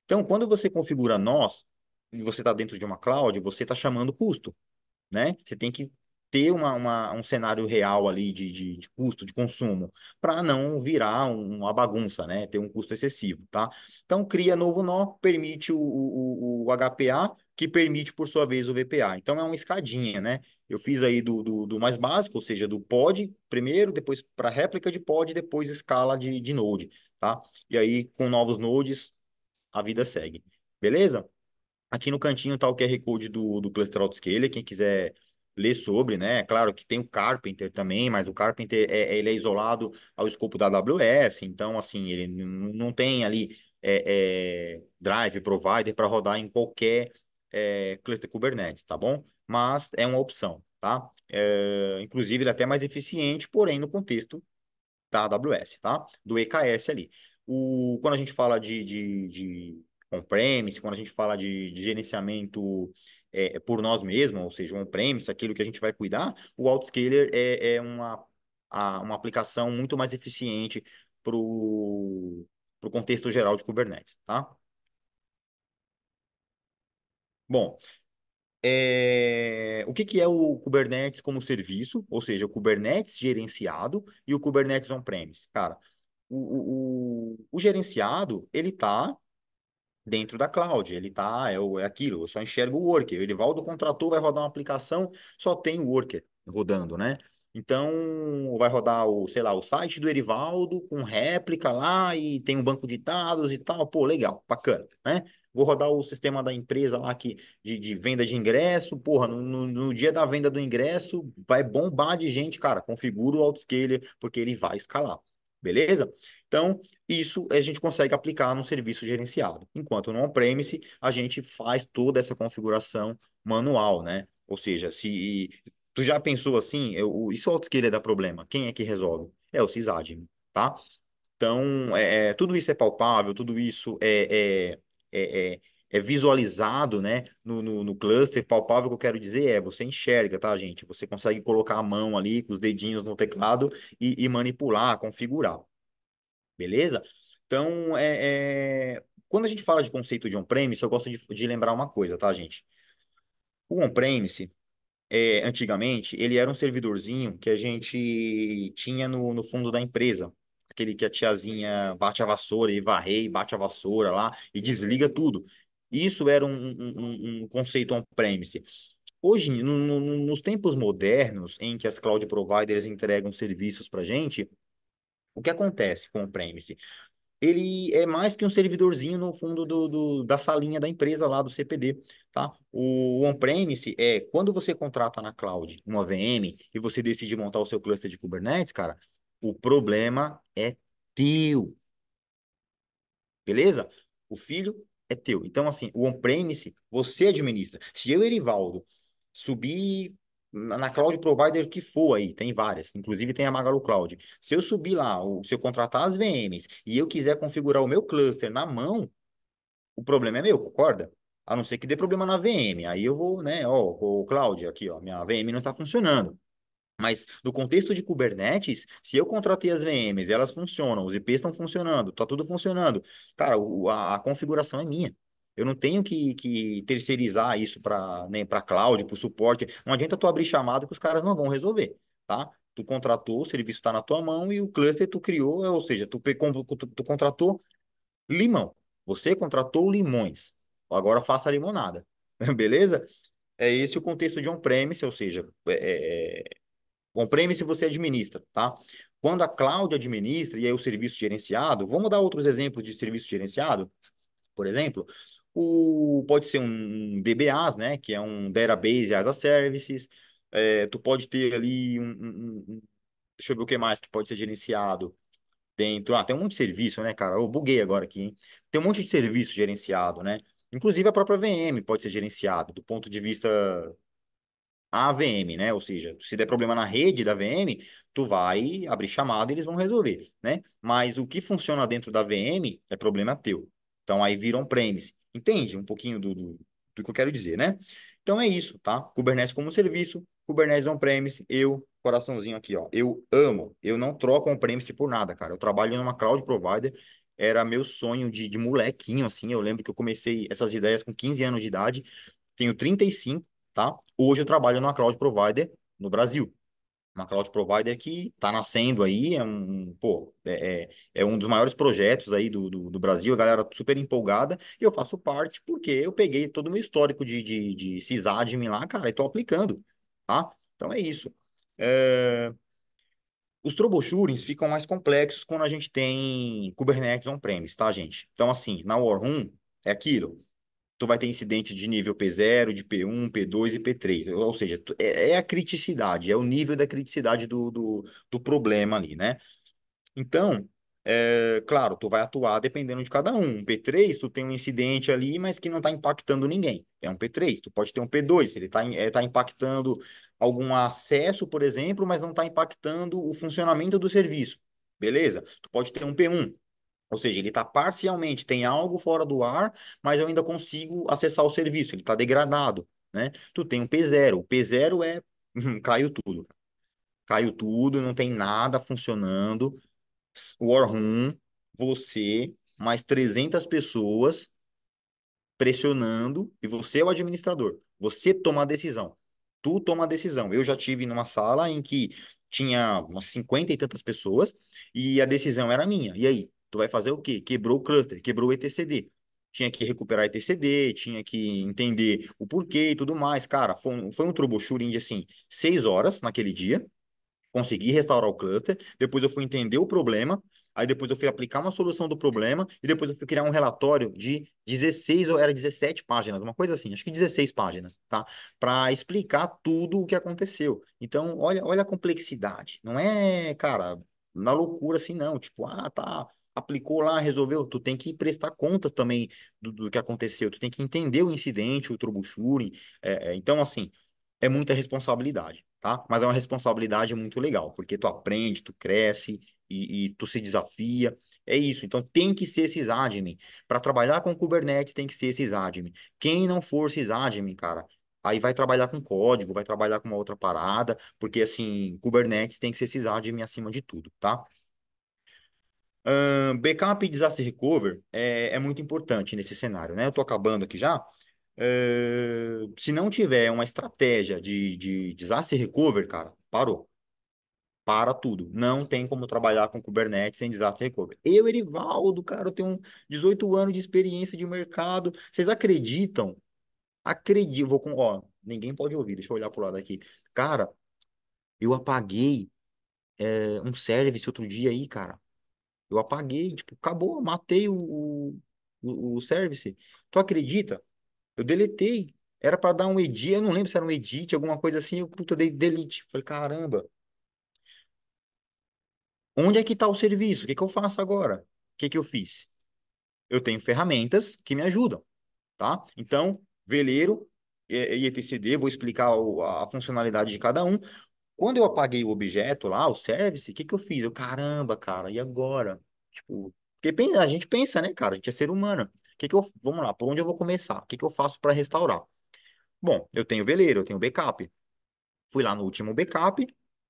Então, quando você configura nós, e você está dentro de uma cloud, você está chamando custo, né? Você tem que ter um cenário real ali de custo, de consumo, para não virar uma bagunça, né? Ter um custo excessivo, tá? Então, cria novo nó, permite o HPA, que permite, por sua vez, o VPA. Então, é uma escadinha, né? Eu fiz aí do mais básico, ou seja, do pod primeiro, depois para réplica de pod, depois escala de node, tá? E aí, com novos nodes, a vida segue. Beleza? Aqui no cantinho tá o QR Code do Cluster Autoscaler, quem quiser ler sobre, né? Claro que tem o Carpenter também, mas o Carpenter ele é isolado ao escopo da AWS, então, assim, ele não tem ali drive provider para rodar em qualquer cluster Kubernetes, tá bom? Mas é uma opção, tá? Inclusive, ele é até mais eficiente, porém, no contexto da AWS, tá? Do EKS ali. Quando a gente fala de on-premise, quando a gente fala de gerenciamento por nós mesmos, ou seja, on-premise, aquilo que a gente vai cuidar, o Autoscaler é uma aplicação muito mais eficiente para o contexto geral de Kubernetes, tá? Bom, o que é o Kubernetes como serviço, ou seja, o Kubernetes gerenciado e o Kubernetes on-premise? Cara, o gerenciado, ele está dentro da cloud, ele tá, é aquilo, eu só enxergo o worker. O Edivaldo contratou, vai rodar uma aplicação, só tem o worker rodando, né? Então, vai rodar sei lá, o site do Erivaldo com réplica lá e tem um banco de dados e tal. Pô, legal, bacana, né? Vou rodar o sistema da empresa lá de venda de ingresso. Porra, no dia da venda do ingresso, vai bombar de gente, cara. Configura o autoscaler, porque ele vai escalar. Beleza? Então, isso a gente consegue aplicar no serviço gerenciado. Enquanto no on-premise, a gente faz toda essa configuração manual, né? Ou seja, se tu já pensou assim, e se o autoscaler dá problema, quem é que resolve? É o sysadmin, tá? Então, tudo isso é palpável, tudo isso é, é visualizado, né, no cluster. Palpável, que eu quero dizer você enxerga, tá, gente? Você consegue colocar a mão ali com os dedinhos no teclado e manipular, configurar. Beleza? Então, quando a gente fala de conceito de on-premise, eu gosto de lembrar uma coisa, tá, gente? O on-premise, antigamente, ele era um servidorzinho que a gente tinha no fundo da empresa. Aquele que a tiazinha bate a vassoura e varre, e bate a vassoura lá e desliga tudo. Isso era um conceito on-premise. Hoje, nos tempos modernos, em que as cloud providers entregam serviços para gente, o que acontece com o on-premise? Ele é mais que um servidorzinho no fundo da salinha da empresa lá do CPD, tá? O on-premise quando você contrata na cloud uma VM e você decide montar o seu cluster de Kubernetes, cara, o problema é teu, beleza? O filho é teu. Então, assim, o on-premise você administra. Se eu, Erivaldo, subir na cloud provider que for aí, tem várias, inclusive tem a Magalu Cloud. Se eu subir lá, se eu contratar as VMs e eu quiser configurar o meu cluster na mão, o problema é meu, concorda? A não ser que dê problema na VM. Aí eu vou, né, ó, o Cloud, aqui, ó, minha VM não está funcionando. Mas no contexto de Kubernetes, se eu contratei as VMs, elas funcionam, os IPs estão funcionando, tá tudo funcionando. Cara, a configuração é minha. Eu não tenho que terceirizar isso para nem para cloud, para o suporte. Não adianta tu abrir chamada que os caras não vão resolver, tá? Tu contratou, o serviço está na tua mão e o cluster tu criou, ou seja, tu contratou limão. Você contratou limões. Agora faça a limonada. Beleza? É esse o contexto de on-premise, ou seja, on-premise você administra, tá? Quando a cloud administra e aí o serviço gerenciado, vamos dar outros exemplos de serviço gerenciado, por exemplo, pode ser um DBAs, né? Que é um Database as a Services. Tu pode ter ali deixa eu ver o que mais que pode ser gerenciado dentro. Tem um monte de serviço, né, cara? Eu buguei agora aqui, hein? Tem um monte de serviço gerenciado, né? Inclusive a própria VM pode ser gerenciado do ponto de vista a VM, né? Ou seja, se der problema na rede da VM, tu vai abrir chamada e eles vão resolver, né? Mas o que funciona dentro da VM é problema teu. Então aí vira on-premise. Entende um pouquinho do que eu quero dizer, né? Então é isso, tá? Kubernetes como serviço, Kubernetes on-premise, eu, coraçãozinho aqui, ó. Eu amo, eu não troco on-premise por nada, cara. Eu trabalho numa cloud provider, era meu sonho de molequinho, assim. Eu lembro que eu comecei essas ideias com 15 anos de idade, tenho 35, tá? Hoje eu trabalho numa cloud provider no Brasil. Uma cloud provider que está nascendo aí, é um dos maiores projetos aí do Brasil, a galera super empolgada, e eu faço parte porque eu peguei todo o meu histórico de sysadmin lá, cara, e estou aplicando, tá? Então é isso. É, os troubleshootings ficam mais complexos quando a gente tem Kubernetes on-premise, tá, gente? Então, assim, na War Room, é aquilo. Tu vai ter incidentes de nível P0, de P1, P2 e P3. Ou seja, é a criticidade, é o nível da criticidade do problema ali, né? Então, claro, tu vai atuar dependendo de cada um. Um P3, tu tem um incidente ali, mas que não está impactando ninguém. É um P3. Tu pode ter um P2, ele está impactando algum acesso, por exemplo, mas não está impactando o funcionamento do serviço. Beleza? Tu pode ter um P1. Ou seja, ele está parcialmente, tem algo fora do ar, mas eu ainda consigo acessar o serviço, ele está degradado, né? Tu tem um P0, o P0 é, caiu tudo, caiu tudo, não tem nada funcionando, War Room, você, mais 300 pessoas pressionando, e você é o administrador. Você toma a decisão. Tu toma a decisão. Eu já tive numa sala em que tinha umas 50 e tantas pessoas e a decisão era minha. E aí? Tu vai fazer o quê? Quebrou o cluster, quebrou o etcd. Tinha que recuperar etcd, tinha que entender o porquê e tudo mais. Cara, foi um troubleshooting de assim, 6 horas naquele dia, consegui restaurar o cluster, depois eu fui entender o problema, aí depois eu fui aplicar uma solução do problema, e depois eu fui criar um relatório de 16 ou era 17 páginas, uma coisa assim, acho que 16 páginas, tá? Para explicar tudo o que aconteceu. Então, olha a complexidade. Não é, cara, na loucura assim, não. Tipo, tá, aplicou lá, resolveu. Tu tem que prestar contas também do que aconteceu. Tu tem que entender o incidente, o troubleshooting. Então, assim, é muita responsabilidade, tá? Mas é uma responsabilidade muito legal, porque tu aprende, tu cresce e tu se desafia. É isso. Então tem que ser sysadmin. Para trabalhar com Kubernetes tem que ser sysadmin. Quem não for sysadmin, cara, aí vai trabalhar com código, vai trabalhar com uma outra parada, porque assim, Kubernetes tem que ser sysadmin acima de tudo, tá? Backup e disaster recover é muito importante nesse cenário, né? Eu tô acabando aqui já. Se não tiver uma estratégia de disaster recover, cara, parou. Para tudo. Não tem como trabalhar com Kubernetes sem disaster recovery. Eu, Erivaldo, cara, eu tenho 18 anos de experiência de mercado. Vocês acreditam? Acredito, vou com, ó, ninguém pode ouvir, deixa eu olhar pro lado aqui. Cara, eu apaguei um service outro dia aí, cara. Eu apaguei, tipo, acabou, matei o service. Tu acredita? Eu deletei. Era para dar um edit, eu não lembro se era um edit, alguma coisa assim, eu, puta, dei delete. Falei, caramba, onde é que está o serviço? O que que eu faço agora? O que que eu fiz? Eu tenho ferramentas que me ajudam, tá? Então, veleiro e etcd, vou explicar a funcionalidade de cada um. Quando eu apaguei o objeto lá, o service, o que que eu fiz? Eu, caramba, cara, e agora? Tipo, porque a gente pensa, né, cara? A gente é ser humano. Vamos lá, por onde eu vou começar? O que que eu faço para restaurar? Bom, eu tenho veleiro, eu tenho backup. Fui lá no último backup,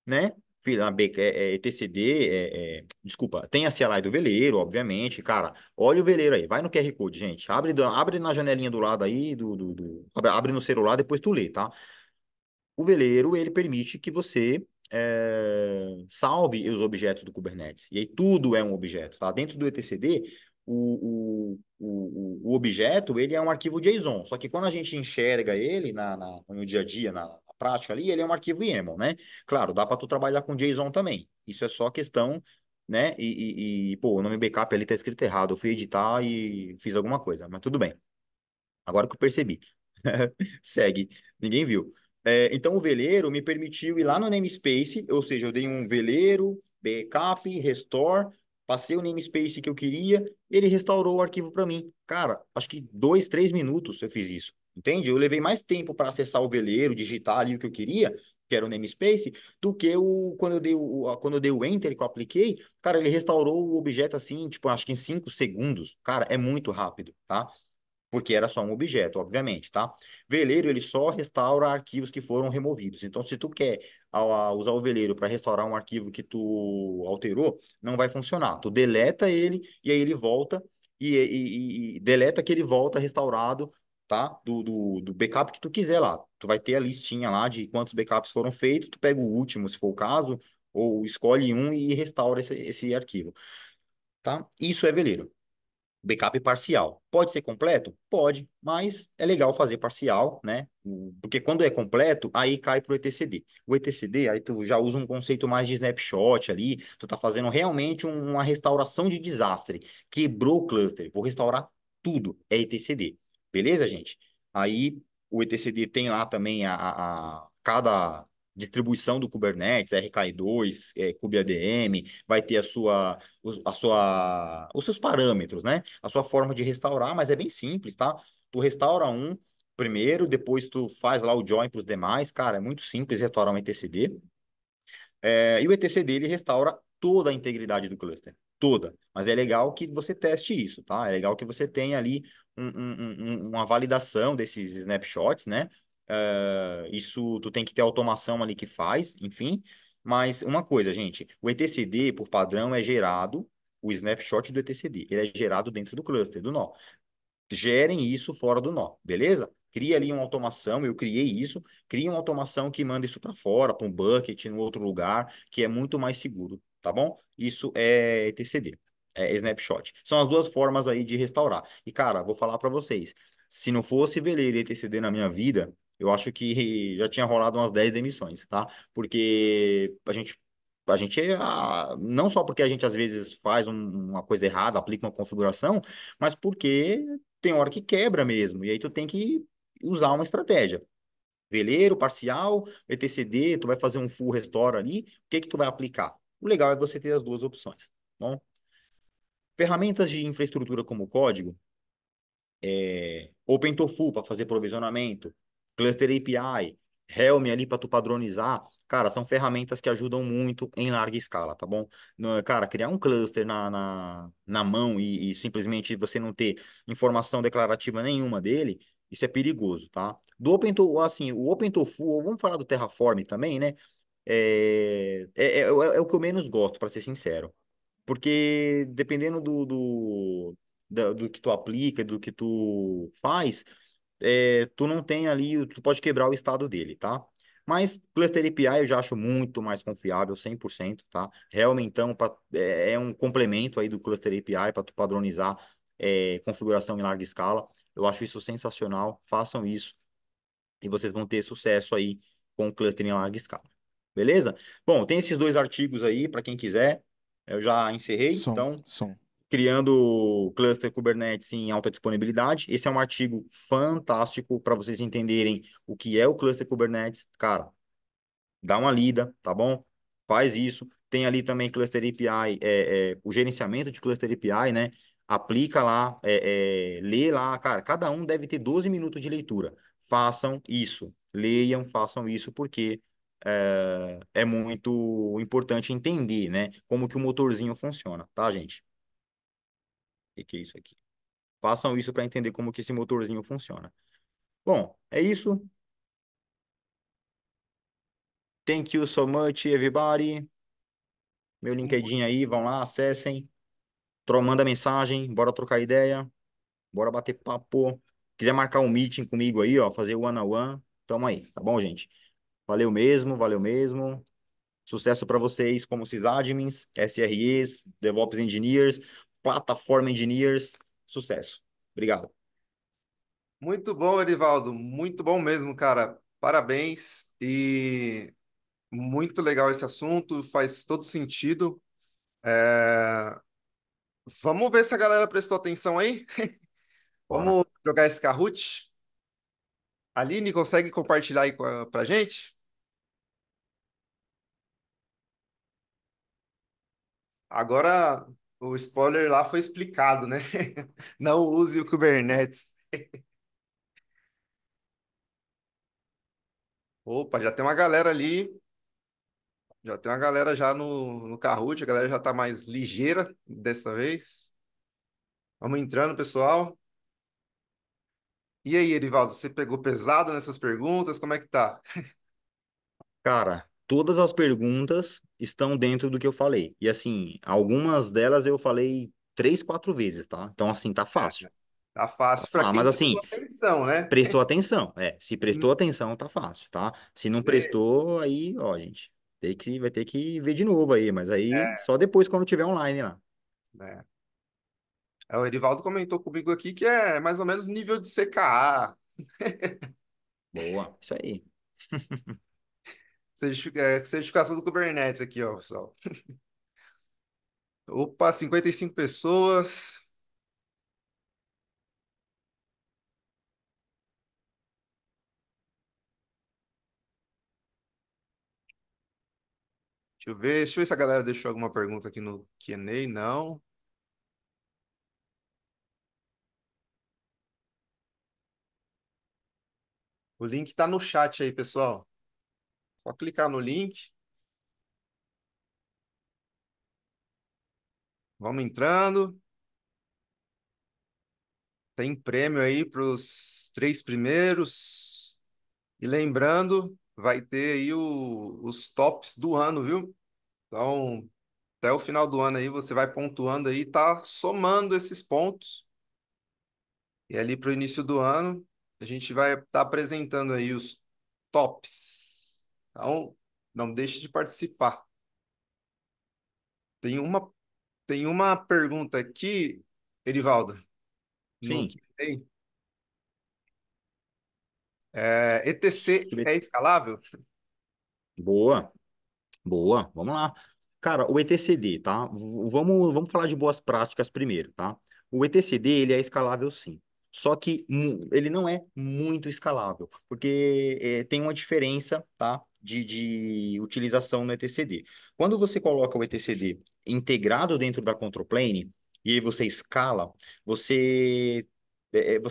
né? Fiz lá etcd, desculpa, tem a CLI do veleiro, obviamente, cara. Olha o veleiro aí, vai no QR Code, gente. Abre na janelinha do lado aí, abre no celular, depois tu lê, tá? O veleiro, ele permite que você salve os objetos do Kubernetes. E aí tudo é um objeto, tá? Dentro do etcd, o objeto, ele é um arquivo JSON. Só que quando a gente enxerga ele no dia a dia, na prática ali, ele é um arquivo YAML, né? Claro, dá para tu trabalhar com JSON também. Isso é só questão, né? Pô, o nome backup ali tá escrito errado. Eu fui editar e fiz alguma coisa, mas tudo bem. Agora que eu percebi. Segue, ninguém viu. Então, o veleiro me permitiu ir lá no namespace, ou seja, eu dei um veleiro, backup, restore, passei o namespace que eu queria, ele restaurou o arquivo para mim. Cara, acho que 2, 3 minutos eu fiz isso, entende? Eu levei mais tempo para acessar o veleiro, digitar ali o que eu queria, que era o namespace, do que quando eu dei o enter que eu apliquei, cara, ele restaurou o objeto assim, tipo, acho que em 5 segundos. Cara, é muito rápido, tá? porque era só um objeto, obviamente, tá? Veleiro, ele só restaura arquivos que foram removidos. Então, se tu quer usar o veleiro para restaurar um arquivo que tu alterou, não vai funcionar. Tu deleta ele e aí ele volta e deleta que ele volta restaurado, tá? Do backup que tu quiser lá. Tu vai ter a listinha lá de quantos backups foram feitos, tu pega o último, se for o caso, ou escolhe um e restaura esse arquivo, tá? Isso é veleiro. Backup parcial. Pode ser completo? Pode, mas é legal fazer parcial, né? Porque quando é completo, aí cai para o etcd. O etcd, aí tu já usa um conceito mais de snapshot ali, tu tá fazendo realmente uma restauração de desastre. Quebrou o cluster, vou restaurar tudo, é etcd. Beleza, gente? Aí o etcd tem lá também cada distribuição do Kubernetes, RKE2, kubeadm, vai ter os seus parâmetros, né? A sua forma de restaurar, mas é bem simples, tá? Tu restaura um primeiro, depois tu faz lá o join para os demais, cara, é muito simples restaurar um etcd. E o etcd ele restaura toda a integridade do cluster, toda. Mas é legal que você teste isso, tá? É legal que você tenha ali uma validação desses snapshots, né? Isso tu tem que ter automação ali que faz, enfim. Mas uma coisa, gente, o etcd por padrão é gerado, o snapshot do etcd, ele é gerado dentro do cluster, do nó. Gerem isso fora do nó, beleza? Cria ali uma automação, eu criei isso, cria uma automação que manda isso para fora, para um bucket, em outro lugar, que é muito mais seguro, tá bom? Isso é etcd, é snapshot. São as duas formas aí de restaurar. E, cara, vou falar para vocês, se não fosse veleiro e etcd na minha vida, eu acho que já tinha rolado umas 10 demissões, tá? Porque não só porque a gente às vezes faz uma coisa errada, aplica uma configuração, mas porque tem hora que quebra mesmo, e aí tu tem que usar uma estratégia. Veleiro, parcial, etcd, tu vai fazer um full restore ali, o que que tu vai aplicar? O legal é você ter as duas opções, tá bom? Ferramentas de infraestrutura como código, OpenTofu para fazer provisionamento, Cluster API, Helm ali para tu padronizar, cara, são ferramentas que ajudam muito em larga escala, tá bom? Cara, criar um cluster na mão e simplesmente você não ter informação declarativa nenhuma dele, isso é perigoso, tá? Do OpenTofu, assim, o OpenTofu, ou vamos falar do Terraform também, né? É o que eu menos gosto, para ser sincero. Porque dependendo do que tu aplica, do que tu faz, tu não tem ali, tu pode quebrar o estado dele, tá? Mas Cluster API eu já acho muito mais confiável, 100%, tá? Realmente, então, é um complemento aí do Cluster API para tu padronizar configuração em larga escala. Eu acho isso sensacional. Façam isso e vocês vão ter sucesso aí com o cluster em larga escala. Beleza? Bom, tem esses dois artigos aí para quem quiser. Eu já encerrei, Som, então som. criando cluster Kubernetes em alta disponibilidade. Esse é um artigo fantástico para vocês entenderem o que é o cluster Kubernetes. Cara, dá uma lida, tá bom? Faz isso. Tem ali também Cluster API, o gerenciamento de Cluster API, né? Aplica lá, lê lá. Cara, cada um deve ter 12 minutos de leitura. Façam isso. Leiam, façam isso, porque é muito importante entender, né? Como que o motorzinho funciona, tá, gente? O que é isso aqui? Façam isso para entender como que esse motorzinho funciona. Bom, é isso. Thank you so much, everybody. Meu LinkedIn aí, vão lá, acessem. Manda mensagem, bora trocar ideia, bora bater papo. Quiser marcar um meeting comigo aí, ó, fazer one-on-one, tamo aí, tá bom, gente? Valeu mesmo, valeu mesmo. Sucesso para vocês como sysadmins, SREs, DevOps Engineers, Platform Engineers. Sucesso. Obrigado. Muito bom, Erivaldo. Muito bom mesmo, cara. Parabéns. E muito legal esse assunto, faz todo sentido. É, Vamos ver se a galera prestou atenção aí. Bora. Vamos jogar esse Kahoot. Aline, consegue compartilhar aí pra gente? Agora o spoiler lá foi explicado, né? Não use o Kubernetes. Opa, já tem uma galera ali. Já tem uma galera já no Kahoot. A galera já tá mais ligeira dessa vez. Vamos entrando, pessoal. E aí, Erivaldo, você pegou pesado nessas perguntas? Como é que tá? Cara, todas as perguntas estão dentro do que eu falei. E assim, algumas delas eu falei 3, 4 vezes, tá? Então, assim, tá fácil. Tá Tá fácil para fácil. Mas quem prestou assim, atenção, né? prestou atenção. É, se prestou atenção, tá fácil, tá? Se não prestou, aí, ó, gente, vai ter que ver de novo aí. Mas aí, só depois quando tiver online lá. É. O Erivaldo comentou comigo aqui que é mais ou menos nível de CKA, Boa, isso aí. certificação do Kubernetes aqui, ó, pessoal. Opa, 55 pessoas. Deixa eu ver se a galera deixou alguma pergunta aqui no Q&A. Não. O link tá no chat aí, pessoal. Só clicar no link. Vamos entrando. Tem prêmio aí para os 3 primeiros. E lembrando, vai ter aí os tops do ano, viu? Então, até o final do ano aí, você vai pontuando aí, tá somando esses pontos. E ali para o início do ano, a gente vai estar apresentando aí os tops. Então, não deixe de participar. Tem uma, tem uma pergunta aqui, Erivaldo, no Sim. Q&A. ETC é escalável? Boa. Boa, vamos lá. Cara, o ETCD, tá? Vamos falar de boas práticas primeiro, tá? O ETCD, ele é escalável sim. Só que ele não é muito escalável, porque tem uma diferença, tá? De utilização no ETCD. Quando você coloca o ETCD integrado dentro da control plane, e aí você escala, você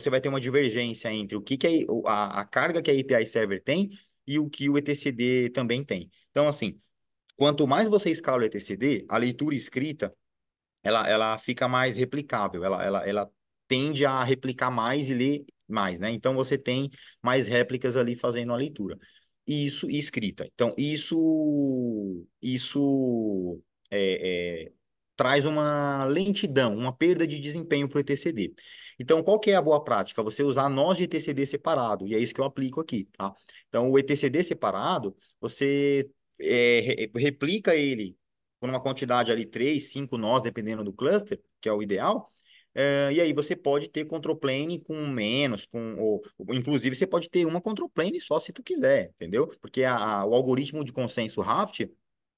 vai ter uma divergência entre o que, a carga que a API Server tem e o que o ETCD também tem. Então, assim, quanto mais você escala o etcd, a leitura escrita, ela fica mais replicável, ela tende a replicar mais e ler mais, né? Então você tem mais réplicas ali fazendo a leitura. Isso e escrita. Então, isso traz uma lentidão, uma perda de desempenho para o etcd. Então, qual que é a boa prática? Você usar nós de etcd separado, e é isso que eu aplico aqui, tá? Então, o etcd separado, você replica ele por uma quantidade ali, 3, 5 nós, dependendo do cluster, que é o ideal. E aí você pode ter control plane com menos, ou inclusive você pode ter uma control plane só se tu quiser, entendeu? Porque o algoritmo de consenso Raft,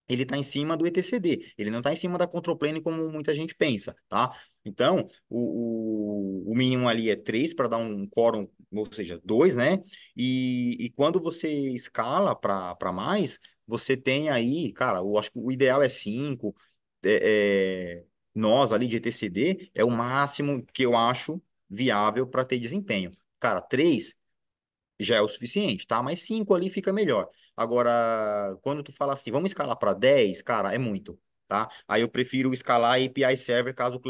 ele está em cima do etcd, ele não está em cima da control plane como muita gente pensa, tá? Então, o mínimo ali é 3 para dar um quórum, ou seja, 2, né? E quando você escala para mais, você tem aí, cara, eu acho que o ideal é 5. Nós ali de etcd é o máximo que eu acho viável para ter desempenho. Cara, 3 já é o suficiente, tá? Mas 5 ali fica melhor. Agora, quando tu fala assim, vamos escalar para 10, cara, é muito, tá? Aí eu prefiro escalar a API Server caso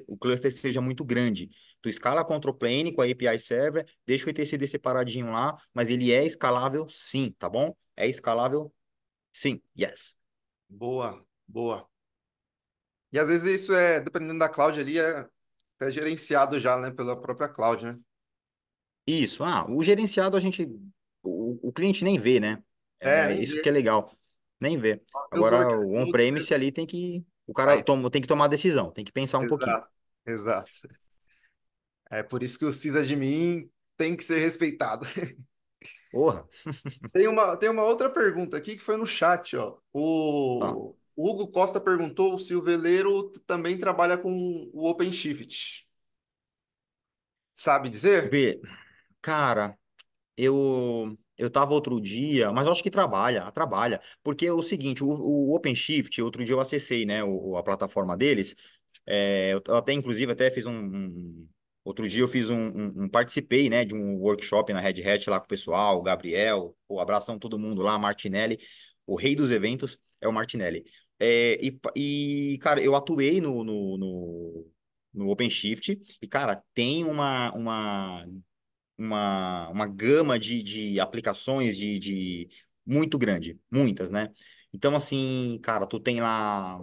o cluster seja muito grande. Tu escala a control plane com a API Server, deixa o etcd separadinho lá, mas ele é escalável sim, tá bom? É escalável sim, yes. Boa, boa. E às vezes isso dependendo da cloud ali, é até gerenciado já, né, pela própria cloud, né? Isso, o gerenciado o cliente nem vê, né? Nem Isso que é vê. legal, nem vê. Tem os Agora, o workflows on-premise ali o cara aí. tem que tomar decisão, tem que pensar um pouquinho. Exato, exato. É por isso que o sysadmin tem que ser respeitado. Porra, Tem uma outra pergunta aqui que foi no chat, ó. tá. O Hugo Costa perguntou se o veleiro também trabalha com o OpenShift. Sabe dizer? Vê, cara, eu tava outro dia, mas eu acho que trabalha, porque é o seguinte, o OpenShift, outro dia eu acessei, né, a plataforma deles. Eu até, inclusive, até fiz outro dia eu fiz participei, né, de um workshop na Red Hat lá com o pessoal, o Gabriel, o abração todo mundo lá, Martinelli, o rei dos eventos é o Martinelli. Cara, eu atuei no OpenShift e, cara, tem uma gama de aplicações muito grande, muitas, né? Então, assim, cara, tu tem lá.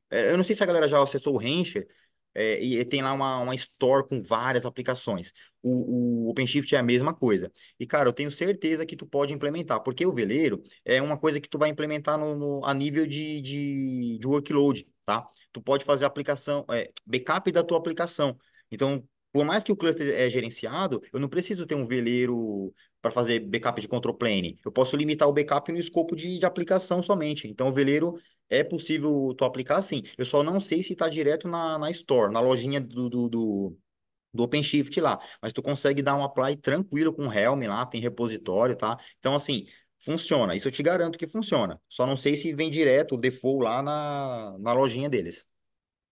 Eu não sei se a galera já acessou o Rancher, e tem lá uma store com várias aplicações. O OpenShift é a mesma coisa. E, cara, eu tenho certeza que tu pode implementar, porque o veleiro é uma coisa que tu vai implementar a nível de workload, tá? Tu pode fazer aplicação, backup da tua aplicação. Então, por mais que o cluster é gerenciado, eu não preciso ter um veleiro para fazer backup de control plane. Eu posso limitar o backup no escopo de aplicação somente. Então, o veleiro é possível tu aplicar assim. Eu só não sei se está direto na store, na lojinha do OpenShift lá. Mas tu consegue dar um apply tranquilo com o Helm lá, tem repositório, tá? Então, assim, funciona. Isso eu te garanto que funciona. Só não sei se vem direto o default lá na lojinha deles.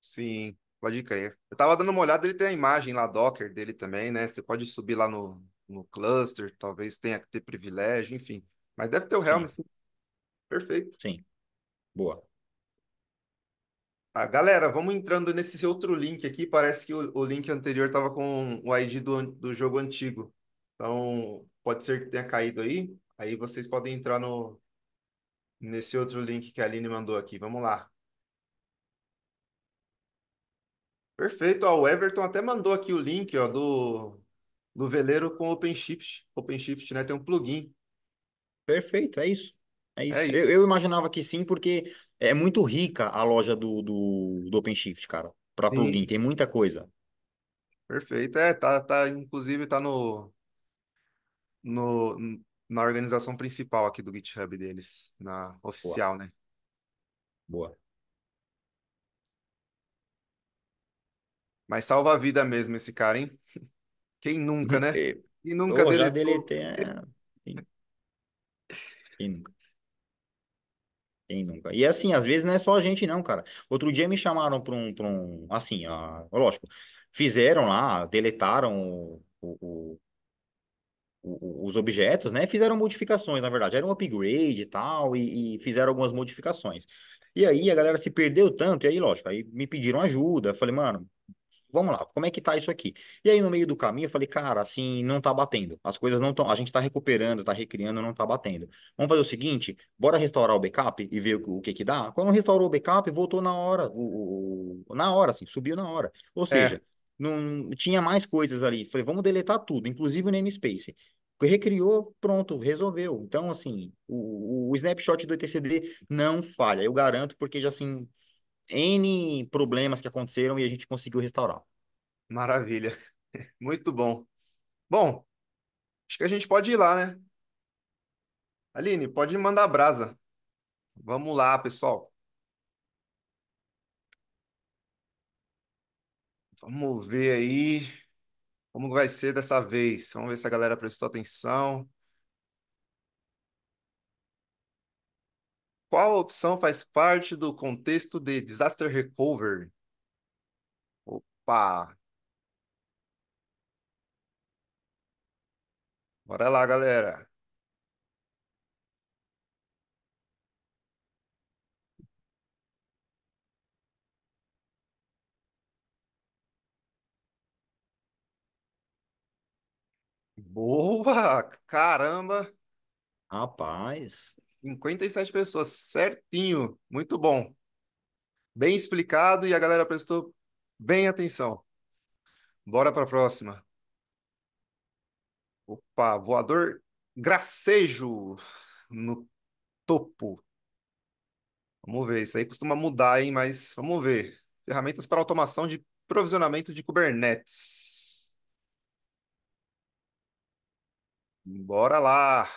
Sim, pode crer. Eu tava dando uma olhada, ele tem a imagem lá, Docker dele também, né? Você pode subir lá no cluster, talvez tenha que ter privilégio, enfim. Mas deve ter o Helm, Sim, sim. Perfeito. sim. Boa. Ah, galera, vamos entrando nesse outro link aqui. Parece que o link anterior estava com o ID do jogo antigo. Então, pode ser que tenha caído aí. Aí vocês podem entrar nesse outro link que a Aline mandou aqui. Vamos lá. Perfeito. Ó, o Everton até mandou aqui o link, ó, do veleiro com OpenShift. OpenShift, né? Tem um plugin. Perfeito, é isso. É É isso. Eu, isso. eu imaginava que sim, porque é muito rica a loja do OpenShift, cara, para plugin. Sim, Tem muita coisa. perfeito. Inclusive tá no, na organização principal aqui do GitHub deles, na Boa, oficial, né? boa. Mas salva a vida mesmo esse cara, hein? Quem nunca, né? E, Quem nunca já deletou? deletei. Quem nunca? Quem nunca? E assim, às vezes não é só a gente, não, cara. Outro dia me chamaram assim, lógico, fizeram lá, deletaram os objetos, né? Fizeram modificações, na verdade. Era um upgrade e tal, e fizeram algumas modificações. E aí a galera se perdeu tanto, e aí, lógico, aí me pediram ajuda. Falei, mano, vamos lá, como é que tá isso aqui? E aí, no meio do caminho, eu falei, cara, assim, não tá batendo. As coisas não estão. A gente tá recuperando, tá recriando, não tá batendo. Vamos fazer o seguinte: bora restaurar o backup e ver o que que dá? Quando restaurou o backup, voltou na hora. Na hora, assim, subiu na hora. Ou É, seja, não tinha mais coisas ali. Falei, vamos deletar tudo, inclusive o namespace. Recriou, pronto, resolveu. Então, assim, o snapshot do etcd não falha, eu garanto, porque já assim, N problemas que aconteceram e a gente conseguiu restaurar. maravilha. Muito bom. Bom, acho que a gente pode ir lá, né? Aline, pode mandar brasa. Vamos lá, pessoal. Vamos ver aí como vai ser dessa vez. Vamos ver se a galera prestou atenção. Qual opção faz parte do contexto de disaster recovery? Opa, bora lá, galera. Boa! Caramba! Rapaz, 57 pessoas, certinho. Muito bom. Bem explicado e a galera prestou bem atenção. Bora para a próxima. Opa, voador gracejo no topo. Vamos ver, isso aí costuma mudar, hein? Mas vamos ver. Ferramentas para automação de provisionamento de Kubernetes. Bora lá.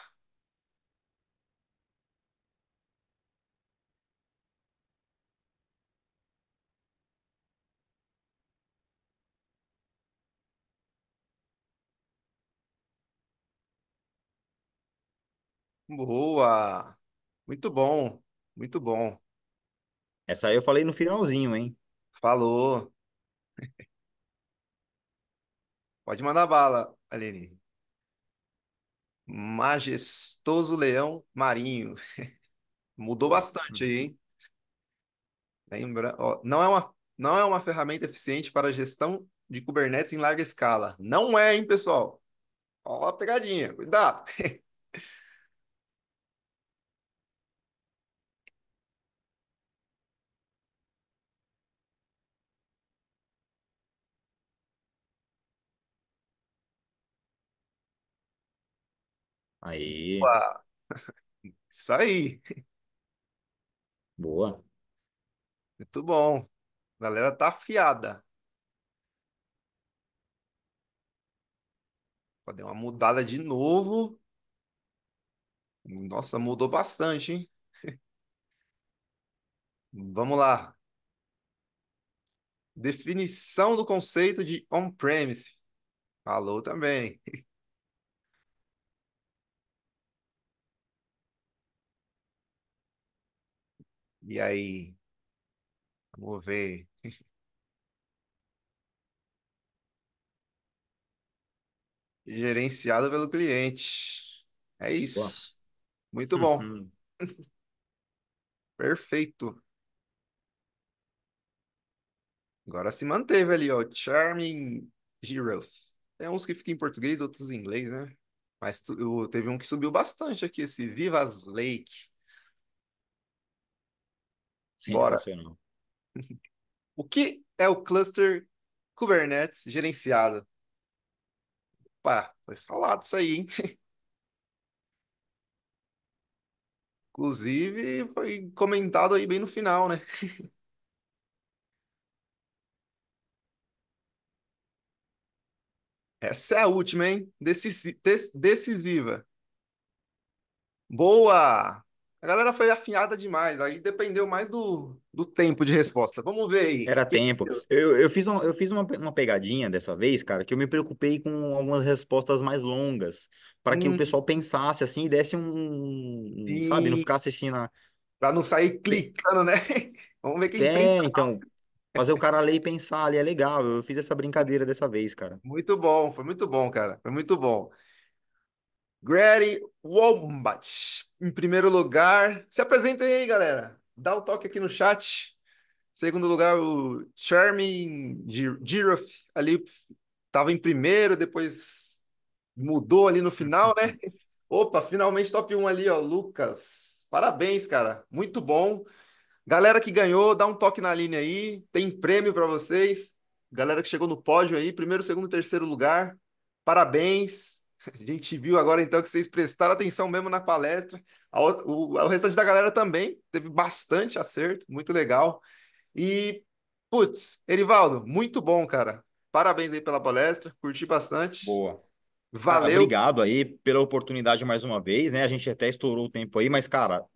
Boa. Muito bom. Muito bom. essa aí eu falei no finalzinho, hein? Falou. Pode mandar bala, Aline. Majestoso leão marinho. Mudou Boa. bastante aí, hein? Lembra, ó, não é uma ferramenta eficiente para a gestão de Kubernetes em larga escala. Não é, hein, pessoal? Ó a pegadinha, cuidado. Aí, Uau, isso aí, boa. muito bom. A galera tá afiada. Pode dar uma mudada de novo. Nossa, mudou bastante, hein? Vamos lá. Definição do conceito de on-premise. Falou também. E aí? Vamos ver. Gerenciado pelo cliente. É Boa. isso. Muito bom. Uhum. Perfeito. Agora se manteve ali, ó. Charming Giraffe. Tem uns que ficam em português, outros em inglês, né? Mas teve um que subiu bastante aqui, esse Vivas Lake. Bora. Sensacional. O que é o cluster Kubernetes gerenciado? Pá, foi falado isso aí, hein? Inclusive, foi comentado aí bem no final, né? Essa é a última, hein? Decisiva. Boa! A galera foi afiada demais, aí dependeu mais do tempo de resposta. Vamos ver aí. Era tempo. Eu fiz uma pegadinha dessa vez, cara, que eu me preocupei com algumas respostas mais longas, para que o Hum, pessoal pensasse assim e desse sabe, não sim, ficasse assim na. para não sair Pe- clicando, né? Vamos ver quem pensa. Então, fazer o cara ler e pensar ali é legal. Eu fiz essa brincadeira dessa vez, cara. Muito bom, foi muito bom, cara. Foi muito bom. Grady Wombat, em primeiro lugar. Se apresentem aí, galera. Dá o toque aqui no chat. Segundo lugar, o Charming Giraffe ali estava em primeiro, depois mudou ali no final, né? Opa, finalmente top um ali, ó, Lucas. Parabéns, cara. Muito bom. Galera que ganhou, dá um toque na linha aí. Tem prêmio para vocês. Galera que chegou no pódio aí, primeiro, segundo, terceiro lugar. Parabéns. A gente viu agora então que vocês prestaram atenção mesmo na palestra. O restante da galera também teve bastante acerto, muito legal. E, putz, Erivaldo, muito bom, cara. Parabéns aí pela palestra, curti bastante. Boa. Cara, Valeu. obrigado aí pela oportunidade mais uma vez, né? A gente até estourou o tempo aí, mas, cara,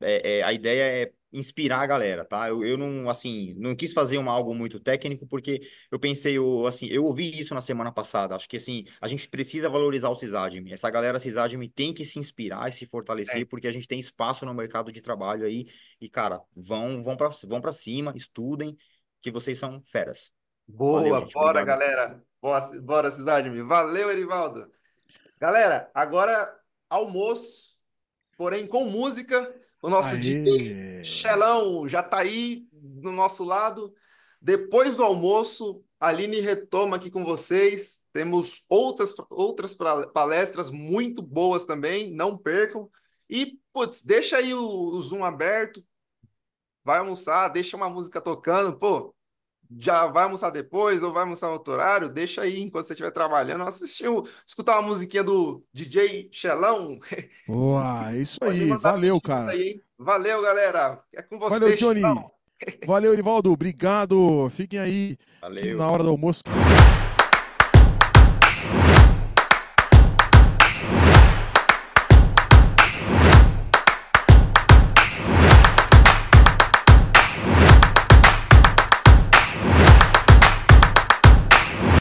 a ideia é inspirar a galera, tá? Eu não, assim, não quis fazer algo muito técnico, porque eu pensei, assim, eu ouvi isso na semana passada. Acho que, assim, a gente precisa valorizar o Sysadmin. Essa galera Sysadmin tem que se inspirar e se É, fortalecer, porque a gente tem espaço no mercado de trabalho aí. E, cara, vão para cima, estudem, que vocês são feras. Valeu, boa, gente. bora, Obrigado. galera. Bora, Cidade. Valeu, Erivaldo. Galera, agora almoço, porém com música. O nosso DJ Aê! Xelão já tá aí do nosso lado. Depois do almoço, a Aline retoma aqui com vocês. Temos outras palestras muito boas também, não percam. E, putz, deixa aí o Zoom aberto, vai almoçar, deixa uma música tocando, pô. Já vai almoçar depois ou vai almoçar em outro horário? Deixa aí enquanto você estiver trabalhando, escutar uma musiquinha do DJ Xelão. Boa, é isso Pode aí. mandar Valeu, pedidos cara. aí, hein? Valeu, galera. É com Valeu, você, Johnny. Xelão. Valeu, Erivaldo. Obrigado. Fiquem aí que na Valeu. hora do almoço.